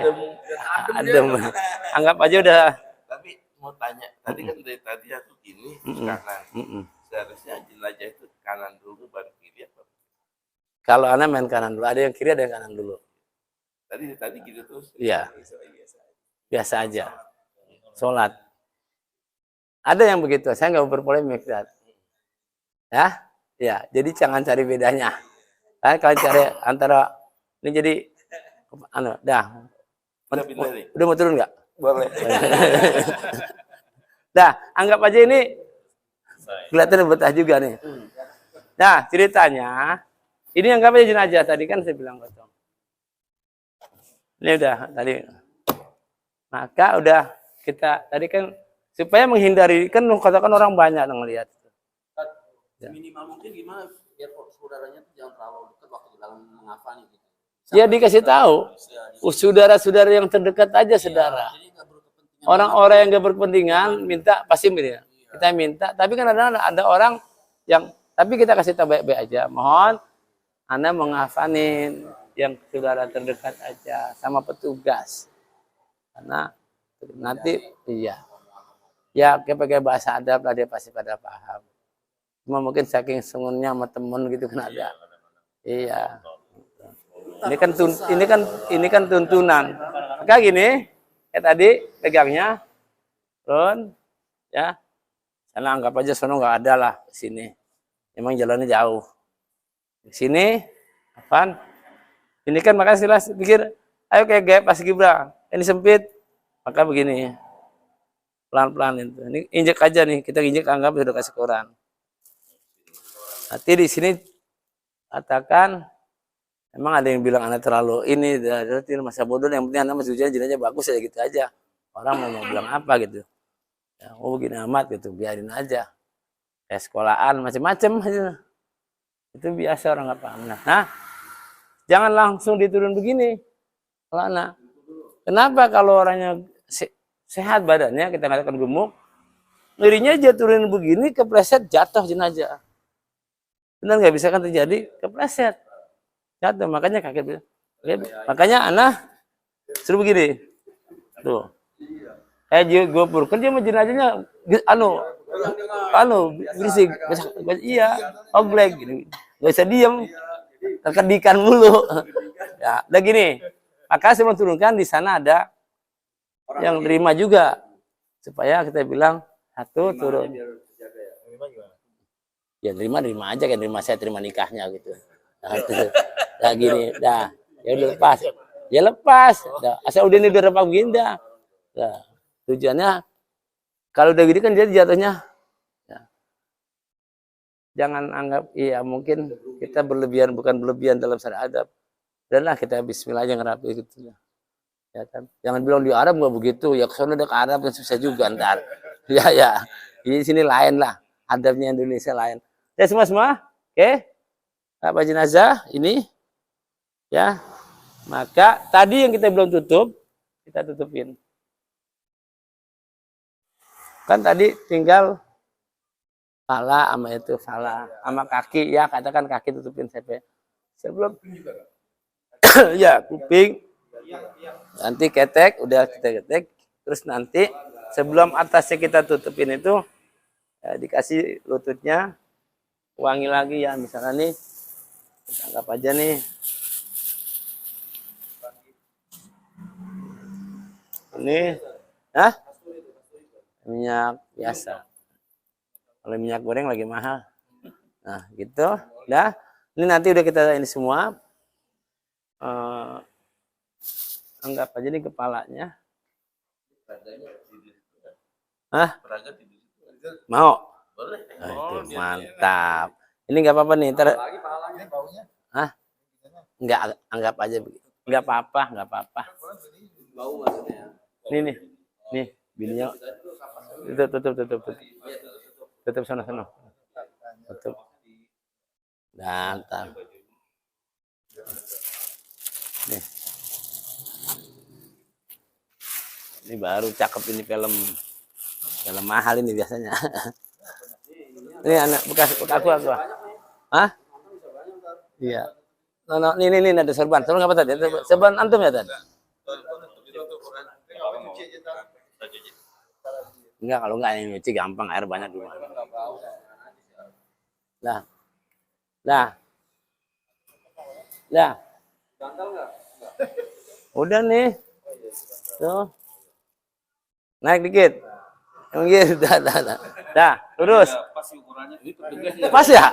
A: Adem. Anggap aja udah.
D: Tapi mau tanya, tadi kan dari tadi aku gini kanan. Seharusnya jelajah itu kanan dulu baru kiri apa?
A: Kalau anak main kanan dulu, ada yang kiri, ada yang kanan dulu.
D: Tadi gitu terus.
A: Iya. Biasa aja. Sholat. Ada yang begitu, saya nggak berpolemik. Ya. Ya, jadi jangan cari bedanya. Kan kalau cari antara ini jadi dah. Udah mau turun nggak?
D: Boleh.
A: Dah, anggap aja ini kelihatan betah juga nih. Nah, ceritanya ini anggap aja jenazah tadi kan saya bilang kosong. Ini udah tadi. Maka udah kita tadi kan supaya menghindari kan katakan orang banyak ngelihat.
C: Minimal mungkin gimana biar saudaranya tuh jangan terlalu dekat waktu dalam menghafal gitu.
A: Ya dikasih tahu, saudara-saudara yang terdekat aja saudara. Orang-orang yang gak berkepentingan minta pasti ya. Kita minta, tapi kan ada orang yang tapi kita kasih tahu baik-baik aja. Mohon Anda menghafalin yang saudara terdekat aja sama petugas. Karena nanti iya. Ya pakai bahasa adab lah dia pasti pada paham. Cuma mungkin saking sengunnya sama temen gitu kan ada. Iya. Ini kan tuntunan. Kayak gini, kayak tadi pegangnya, turun, ya. Sana anggap aja sono nggak ada lah sini. Emang jalannya jauh. Di sini, apaan? Ini kan makanya silas pikir, ayo kayak gaya pas Gibra. Ini sempit, maka begini. Pelan-pelan itu. Ini injek aja nih, kita injek anggap sudah kasih koran. Nanti di sini katakan emang ada yang bilang anak terlalu ini masa bodoh yang penting anak masih ujian jenazah bagus ya gitu aja. Orang mau bilang apa gitu. Ya, oh begini amat gitu, biarin aja. Kayak sekolahan macam-macam aja. Itu biasa orang nggak paham. Nah, jangan langsung diturun begini. Kalau kenapa kalau orangnya sehat badannya kita katakan gemuk, ngerinya aja turunin begini, kepleset jatuh jenazah. Benar nggak, bisa kan terjadi kepleset jatuh. Makanya kakek bilang, makanya anak suruh begini tuh, gue kan dia mau jenazahnya berisik, iya, oglek gini, nggak bisa diem, terkedikan mulu. Ya udah gini, maka saya mau turunkan di sana ada yang terima juga, supaya kita bilang satu turun. Ya terima aja kan, terima saya terima nikahnya gitu. Nah gini, dah ya udah lepas, ya lepas, dah asal udah ini udah repak begini dah. Nah, tujuannya kalau udah gini kan dia jatuhnya, ya, jangan anggap iya mungkin kita berlebihan, bukan berlebihan dalam syariat adab. Dan lah kita Bismillah aja ngerapi gitu ya kan. Jangan bilang di Arab nggak begitu, ya kesana udah ke Arab kan susah juga ntar. Ya di sini lain lah, adabnya Indonesia lain. Ya semua oke. Apa jenazah ini ya, maka tadi yang kita belum tutup kita tutupin. Kan tadi tinggal pala sama itu, pala sama kaki ya, katakan kaki tutupin sebelum ya kuping, nanti ketek udah kita ketek, terus nanti sebelum atasnya kita tutupin itu ya, dikasih lututnya wangi lagi ya, misalnya nih kita anggap aja nih ini minyak biasa, kalau minyak goreng lagi mahal. Nah gitu dah, ini nanti udah kita ini semua, anggap aja nih kepalanya. Mau? Nah, itu mantap. Ini nggak apa-apa nih, nggak, anggap aja begitu, nggak apa-apa. Nih bininya tutup sana tutup. Mantap. Nih. Ini baru cakep, ini film mahal ini biasanya. Ini anak bekas aku. Iya. Ini ada serban apa tadi? Serban antum ya tadi? Enggak, kalau enggak ini nyuci gampang, air banyak di rumah. Dah. Udah nih. Tuh. Naik dikit. Gitu, dah, lurus. Pas ya?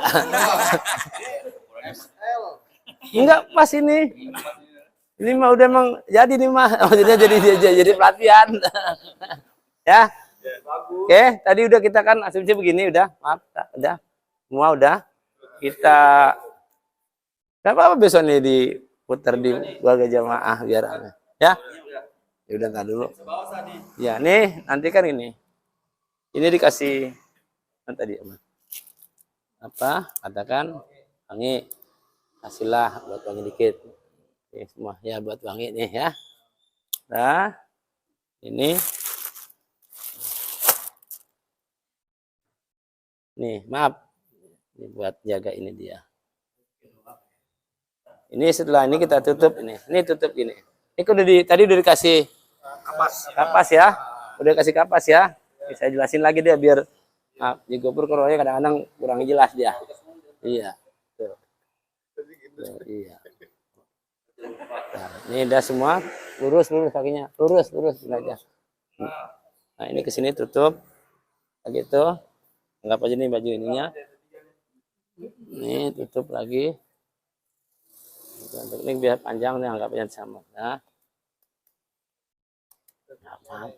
A: Enggak pas ini. Ini mah udah emang jadi nih mah. Maksudnya jadi pelatihan. Ya. Oke, tadi udah kita kan asumsi begini udah, maaf, udah. Semua udah. Kita enggak apa-apa besok nih diputar di keluarga jamaah biar ya. Ya udah entar dulu. Ya, nih nanti kan ini. Ini dikasih tadi apa? Katakan wangi. Kasihlah buat wangi dikit. Oke, semua ya buat wangi nih ya. Nah, ini nih, maaf. Ini buat jaga ini dia. Ini setelah ini kita tutup ini. Ini tutup ini. Ini tadi udah dikasih kapas ya. Udah kasih kapas ya. Saya jelasin lagi dia biar di GoPro kadang-kadang kurang jelas dia. Iya. Tuh. Iya. Nah, ini udah semua lurus kakinya. Lurus aja. Nah, ini ke sini tutup. Begitu. Anggap aja nih baju ininya. Ini tutup lagi. Ini biar panjang nih, anggap aja sama. Nah. Apa-apa.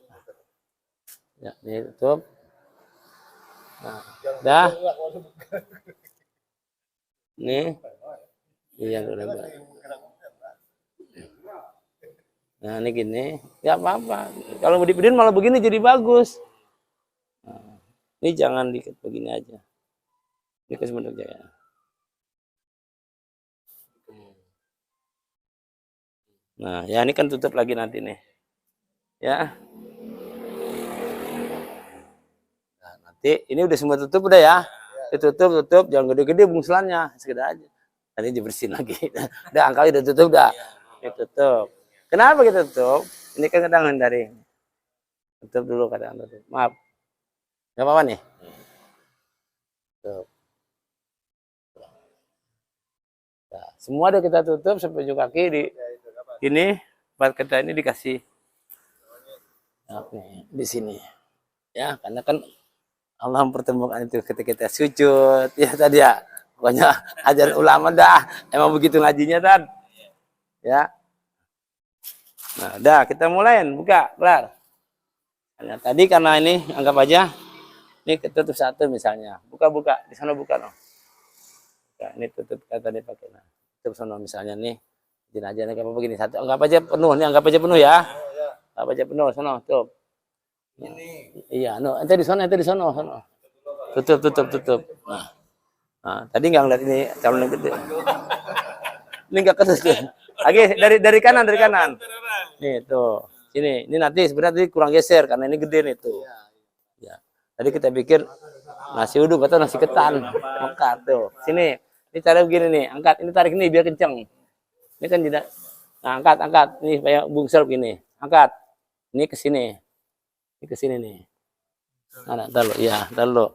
A: Ya, ini tutup. Nah, dah. Nih. Iya, udah. Nah, ini gini. Ya apa-apa. Kalau mau dipidiin malah begini jadi bagus. Nah, ini jangan dikit begini aja. Ini kesemuanya ya. Nah, ya ini kan tutup lagi nanti nih. Ya. Ini udah semua tutup udah ya. Tutup, jangan gede-gede bungsulannya, sekedar aja. Tadi dibersihin lagi. Udah angkanya udah tutup dah. Tutup. Kenapa kita tutup? Ini kan kadang dari. Tutup dulu kadang tutup. Maaf. Gak apa-apa nih. Tutup. Nah, semua udah kita tutup sampai ujung kaki di ini tempat kita ini dikasih di sini. Ya, karena kan Allah mempertemukan itu ketika kita sujud ya tadi ya. Pokoknya ajaran ulama dah emang begitu ngajinya kan. Ya. Nah, udah kita mulain buka, kelar. Nah, tadi karena ini anggap aja ini tutup satu misalnya. Buka di sana buka no. Ya, ini tutup kata tadi pakai nah. Tutup sana misalnya nih. Jenazah kayak apa begini satu. Anggap aja penuh nih, anggap aja penuh ya. Anggap aja penuh sana, tutup. Ini. Iya, no, ente di sana. Tutup. Nah, tadi nggak ngeliat ini calon yang gede. Ini nggak ketutup. Lagi dari kanan. Nih tuh, sini. Ini nanti sebenarnya kurang geser karena ini gede nih tuh. Ya. Tadi kita pikir nasi uduk atau nasi ketan, mekar tuh. Sini, ini cara begini nih, angkat. Ini tarik nih biar kenceng. Ini kan tidak. Nah, angkat. Ini kayak bungsel begini. Angkat. Ini ke sini. Ini ke sini nih. Nah, taruh lu.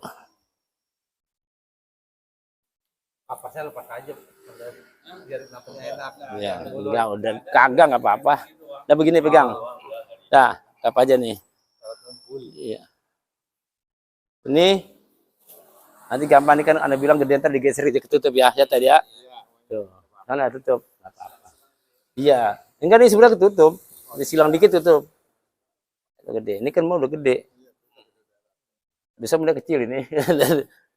B: Kapasnya lepas aja. Biar napasnya enak.
A: Ya, udah kagak nggak apa-apa. Udah begini pegang. Dah, apa aja nih. Iya. Ini nanti gampang nih kan Anda bilang gede ntar digeser aja ketutup ya tadi ya. Tuh, sana tutup. Nggak apa-apa. Iya, enggak nih sebenarnya ketutup. Disilang dikit tutup. Gede. Ini kan mau udah gede. Bisa mulai kecil ini.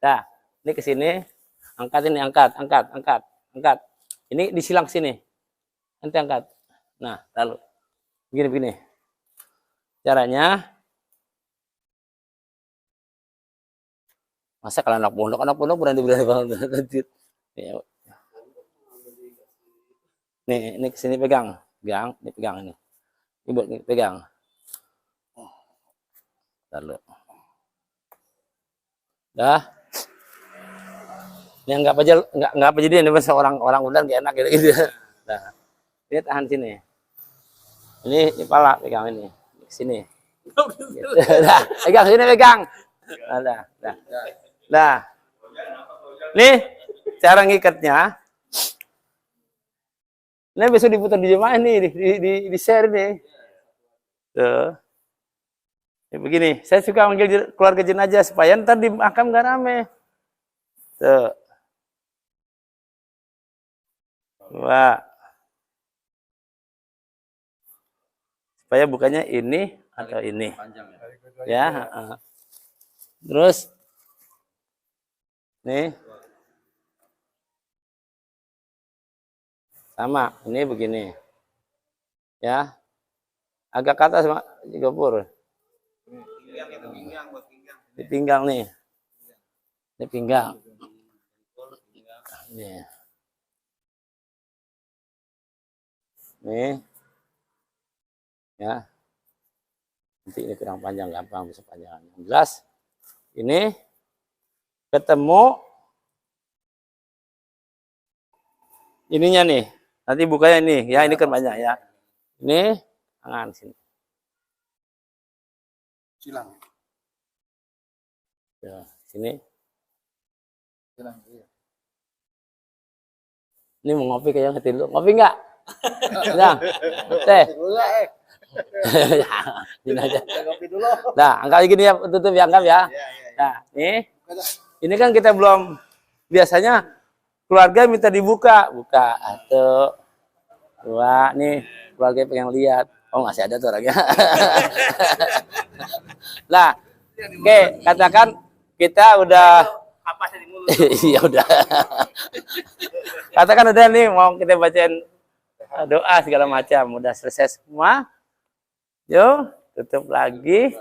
A: Nah, ini ke sini. Angkat. Ini disilang sini. Nanti angkat. Nah, lalu begini. Caranya masa kalau anak pondok berani banget. Nih, ini ke sini pegang. Ini pegang ini. Ini buat pegang. Lalu. Dah. Ini anggap aja dia ini masa orang udah gak enak gitu. Nah, ini tahan sini. Ini kepala pegang ini. Sini. Gitu. Nah, pegang. Nah. Nih cara ngikatnya. Ini besok diputar di jemaah nih, di share nih. Tuh. Ini begini, saya suka manggil keluarga jenazah supaya ntar di makam gak rame. Tuh. Wah. Supaya bukannya ini atau ini. Ya. Terus. Nih. Sama. Ini begini. Ya. Agak ke atas, Gopur. Di pinggang nih. Ini pinggang. Nih. Nih. Ya. Nanti ini kurang panjang, gampang bisa panjang. Jelas. Ini ketemu ininya nih. Nanti bukanya nih, ya ini kan banyak ya. Ini tangan sini.
B: Silang.
A: Ya, sini.
B: Silang. Iya.
A: Ini mau ngopi kayaknya ngetin lu. Ngopi enggak? Enggak. Teh. Gini aja.
B: Ngopi dulu.
A: Nah, angkat gini ya, tutup ya, anggap ya. Nah, ini kan kita belum biasanya keluarga minta dibuka, buka atau dua nih keluarga pengen lihat. Oh masih ada tuh orangnya. Nah, oke, katakan kita udah
B: Apa sih di mulut?
A: iya udah. Katakan udah nih mau kita bacain doa segala macam, udah selesai semua. Yuk, tutup lagi.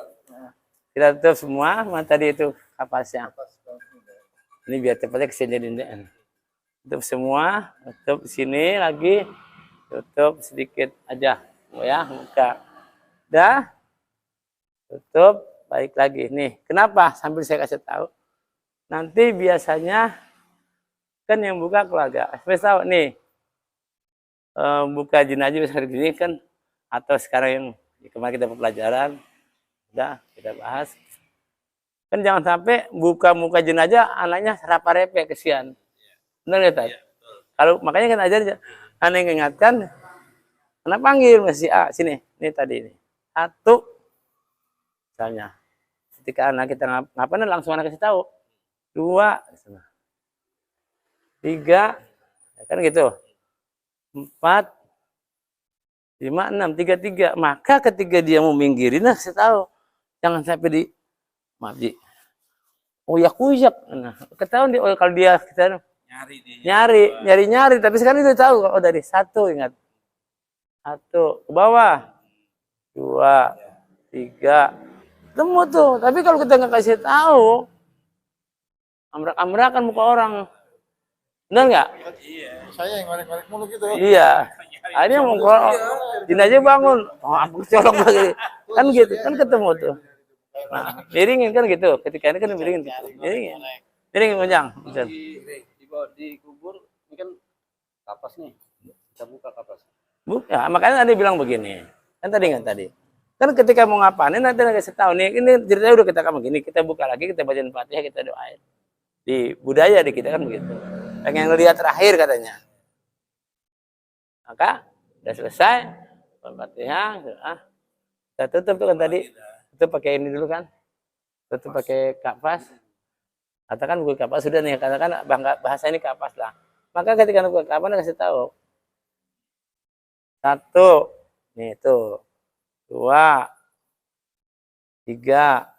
A: Kita tutup semua, tadi itu kapasnya. Ini biar cepatnya kesini. Tutup semua, tutup sini lagi, tutup sedikit aja, oh ya, buka. Dah, tutup, baik lagi. Nih, kenapa? Sambil saya kasih tahu. Nanti biasanya kan yang buka keluarga. Saya tahu nih, buka jenazah seperti gini kan, atau sekarang yang kemarin kita pelajaran, udah kita bahas. Kan jangan sampai buka muka jenazah anaknya rapa-repe, kesian. Benar nggak, Tad? Kalau makanya kan ajar, aneh ingatkan, anak panggil masih A, sini, ini tadi ini. Satu, misalnya, ketika anak kita ngapain langsung anak kasih tahu. Dua, tiga, ya kan gitu. 4, 5, 6, 3, 3. Maka ketika dia mau minggirin, nah saya tahu. Jangan sampai di, maaf Ji, uyak-uyak. Nah, ketahuan dia, kalau dia kita nyari. Tapi sekarang dia tahu, oh dari 1, ingat. 1, ke bawah. 2, 3. Temu tuh. Tapi kalau kita nggak kasih tahu, amrak-amrakan muka orang. Benar nggak?
B: Iya. Saya yang ngorek-ngorek mulu gitu.
A: Iya. Akhirnya mau jenazah bangun. Oh, aku colok lagi. Kan gitu, kan ketemu tuh. Nah, miringin kan gitu. Ketika ini kan miringin gitu. Miringin panjang.
C: Dikubur, ini kan kapas nih. Kita buka kapas.
A: Buka, makanya ada bilang begini. Kan tadi. Kan ketika mau ngapain, nanti kasih tahu nih. Ini ceritanya udah kita begini. Kita buka lagi, kita bacain Fatihah, kita doain. Di budaya di kita kan begitu. Pengen lihat terakhir katanya. Maka udah selesai Fatihah, kita tutup tuh kan tadi. Tutup pakai ini dulu kan. Tutup pakai kapas. Katakan buku kapas sudah nih, katakan bahasa ini kapas lah. Maka ketika buku kapas kasih tahu. 1, nih tuh. 2, 3,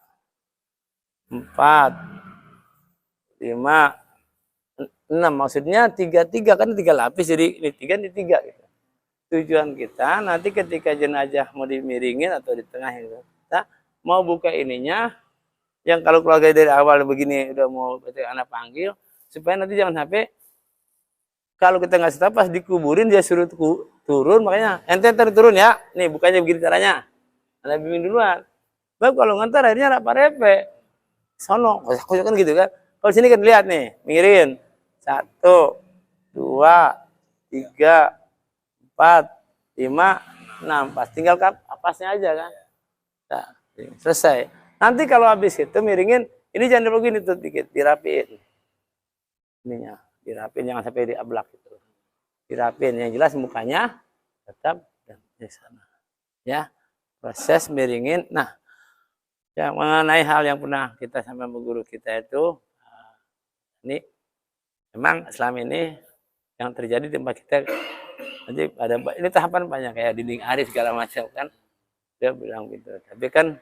A: 4, 5, 6, maksudnya 3 kan 3 lapis, jadi ini 3 ini 3 gitu. Tujuan kita nanti ketika jenazah mau dimiringin atau di tengah gitu, kita mau buka ininya, yang kalau keluarga dari awal begini udah mau anak panggil, supaya nanti jangan sampai kalau kita nggak tahu pas dikuburin dia suruh turun, makanya ente turun ya, nih bukannya begini caranya, anda bimbing duluan. Baru kalau ngantar akhirnya rapa-repe, sono, kocok kan gitu kan. Kalau sini kan lihat nih, miringin. 1, 2, 3, 4, 5, 6. Pas tinggal kapasnya aja kan. Nah, selesai. Nanti kalau habis itu miringin, ini jangan begini tuh dikit, dirapiin. Ininya, dirapiin jangan sampai diablak gitu. Dirapiin, yang jelas mukanya tetap di sana. Ya, proses miringin. Nah, yang mengenai hal yang pernah kita sama guru kita itu, ini memang selama ini yang terjadi di tempat kita, nanti ada ini tahapan banyak kayak dinding aris segala macam kan, dia bilang gitu. Tapi kan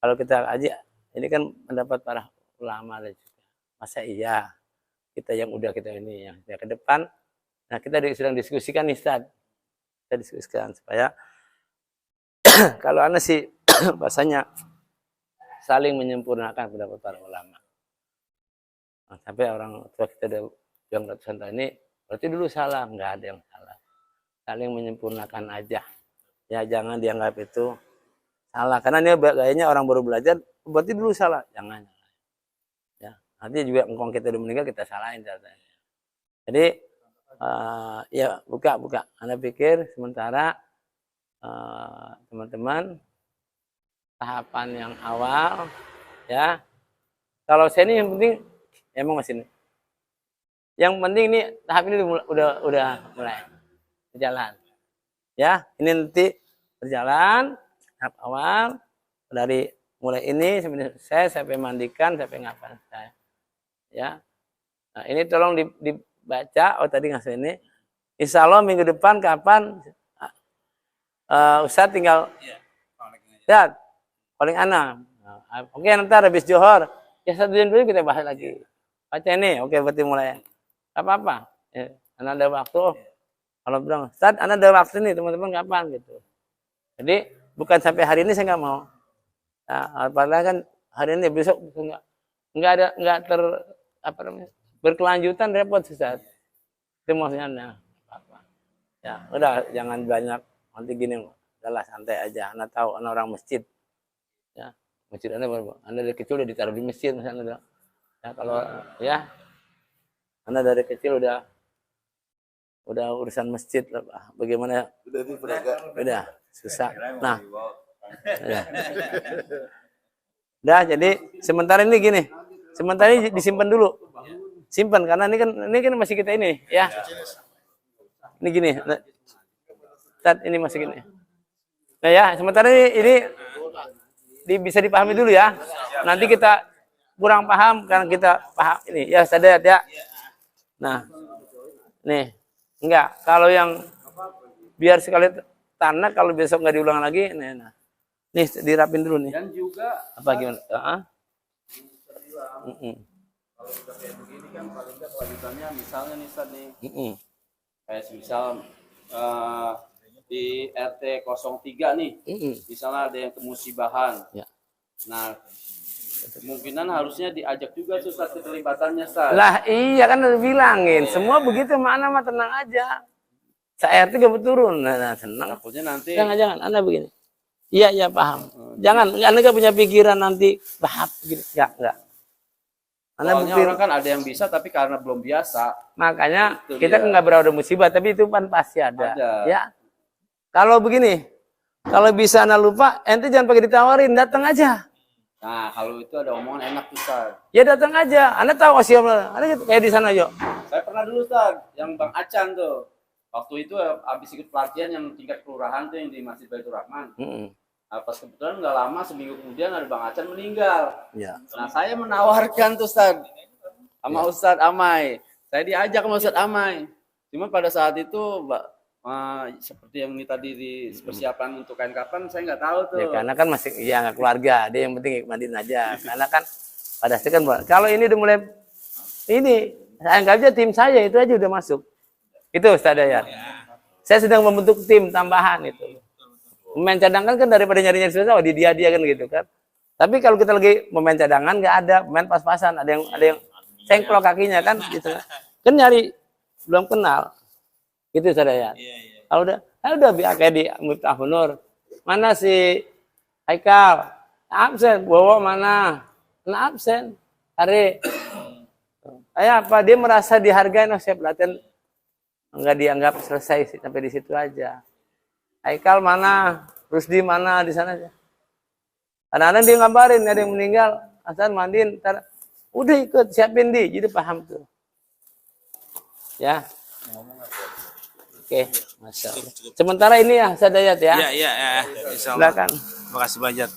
A: kalau kita aja ini kan pendapat para ulama juga. Masa iya kita yang udah kita ini yang ke depan, nah kita sedang diskusikan nih Ustaz. Kita diskusikan supaya kalau ana sih bahasanya saling menyempurnakan pendapat para ulama. Nah, sampai orang tua kita udah yang ratusan tahun ini berarti dulu salah, nggak ada yang salah. Saling menyempurnakan aja. Ya jangan dianggap itu salah karena ini gayanya orang baru belajar berarti dulu salah. Jangan. Ya, nanti juga engkong kita udah meninggal kita salahin katanya. Jadi ya buka. Anda pikir sementara teman-teman tahapan yang awal ya. Kalau saya ini yang penting emang masih ini. Yang penting nih tahap ini udah mulai berjalan. Ya, ini nanti berjalan tahap awal dari mulai ini sampai saya sampai mandikan sampai ngapain saya. Ya. Nah, ini tolong dibaca. Oh tadi ngasih ini. Insya Allah minggu depan kapan Ustaz tinggal ya paling ana. Nah, oke nanti habis Johor ya 1 jam dulu kita bahas lagi. Baca ini, oke berarti mulai. Apa-apa. Ya, ana ada waktu. Kalau bilang, Ustaz, ana ada waktu nih teman-teman kapan gitu. Jadi bukan sampai hari ini saya nggak mau. Nah, apalagi kan hari ini besok nggak berkelanjutan repot Ustaz. Itu maksudnya apa. Ya, udah jangan banyak nanti gini udahlah santai aja. Ana tahu ana orang masjid. Ya, Masjid Anda dari kecil udah ditaruh di masjid misalnya. Ya kalau ya Anda dari kecil udah urusan masjid lah, Pak. Bagaimana? Udah susah. Nah, udah jadi sementara ini gini. Sementara ini disimpan dulu. Simpan karena ini kan masih kita ini ya. Ini gini. Ini masih gini. Nah ya, sementara ini bisa dipahami dulu ya. Nanti kita kurang paham karena kita paham ini. Ya, sadar ya. Nah, nih. Enggak, kalau yang biar sekali tanah kalau besok nggak diulang lagi, nah. Nih dirapin dulu nih.
C: Dan juga
A: apa gimana?
C: kalau udah kayak begini kan paling nggak kelanjutannya misalnya nih Ustaz nih. Kayak misal di RT 03 nih. Misalnya ada yang kemusibahan.
A: Ya.
C: Nah, kemungkinan harusnya diajak juga tuh Ustaz keterlibatannya Ustaz.
A: Lah iya kan udah bilangin, semua begitu mana mah tenang aja. Saya RT gak turun, nah senang.
C: Takutnya nanti
A: Jangan, Anda begini. Iya paham. Jangan, Anda gak punya pikiran nanti paham begini. Enggak.
C: soalnya orang kan ada yang bisa tapi karena belum biasa.
A: Makanya
C: Itu
A: kita
C: dia.
A: nggak berada musibah, tapi itu kan pasti ada.
C: Ada.
A: Ya. Kalau begini, kalau bisa Anda lupa, ente jangan pakai ditawarin, datang aja.
C: Nah, kalau itu ada omongan enak tuh Ustaz.
A: Ya datang aja. Anda tahu siapa? Anda kayak di sana yuk.
C: Saya pernah dulu Ustaz, yang Bang Acan tuh. Waktu itu habis ikut pelatihan yang tingkat kelurahan tuh yang di Masjid Baitur Rahman. Nah, pas kebetulan nggak lama seminggu kemudian ada Bang Acan meninggal.
A: Ya.
C: Nah, saya menawarkan tuh Ustaz sama Ustaz Amai. Saya diajak sama Ustaz Amai. Cuma pada saat itu seperti yang ini tadi di persiapan untuk kain kapan saya nggak tahu tuh.
A: Ya karena kan masih ya nggak keluarga, dia yang penting mandiin aja. Karena kan pada saat kan kalau ini udah mulai ini saya anggap aja tim saya itu aja udah masuk. Itu Ustaz Dayat. Saya sedang membentuk tim tambahan itu. Pemain cadangan kan daripada nyari-nyari susah, di dia kan gitu kan. Tapi kalau kita lagi pemain cadangan nggak ada, pemain pas-pasan, ada yang sengklok kakinya kan gitu. Kan nyari belum kenal. Itu Ustaz Dayat. Kalau udah biar kayak di Miftah Nur. Mana si Haikal? Absen. Bowo mana? Nah, absen. Hari. Apa dia merasa dihargai, no saya pelatihan enggak dianggap selesai sih, sampai di situ aja. Haikal mana? Rusdi mana? Di sana aja. Kadang-kadang dia ngabarin ada yang meninggal, asal mandiin, udah ikut siapin jadi paham tuh. Ya. Oke, Masya Allah. Sementara ini ya, Sadayat ya.
E: Iya. Insya Allah.
A: Silakan.
E: Makasih banyak.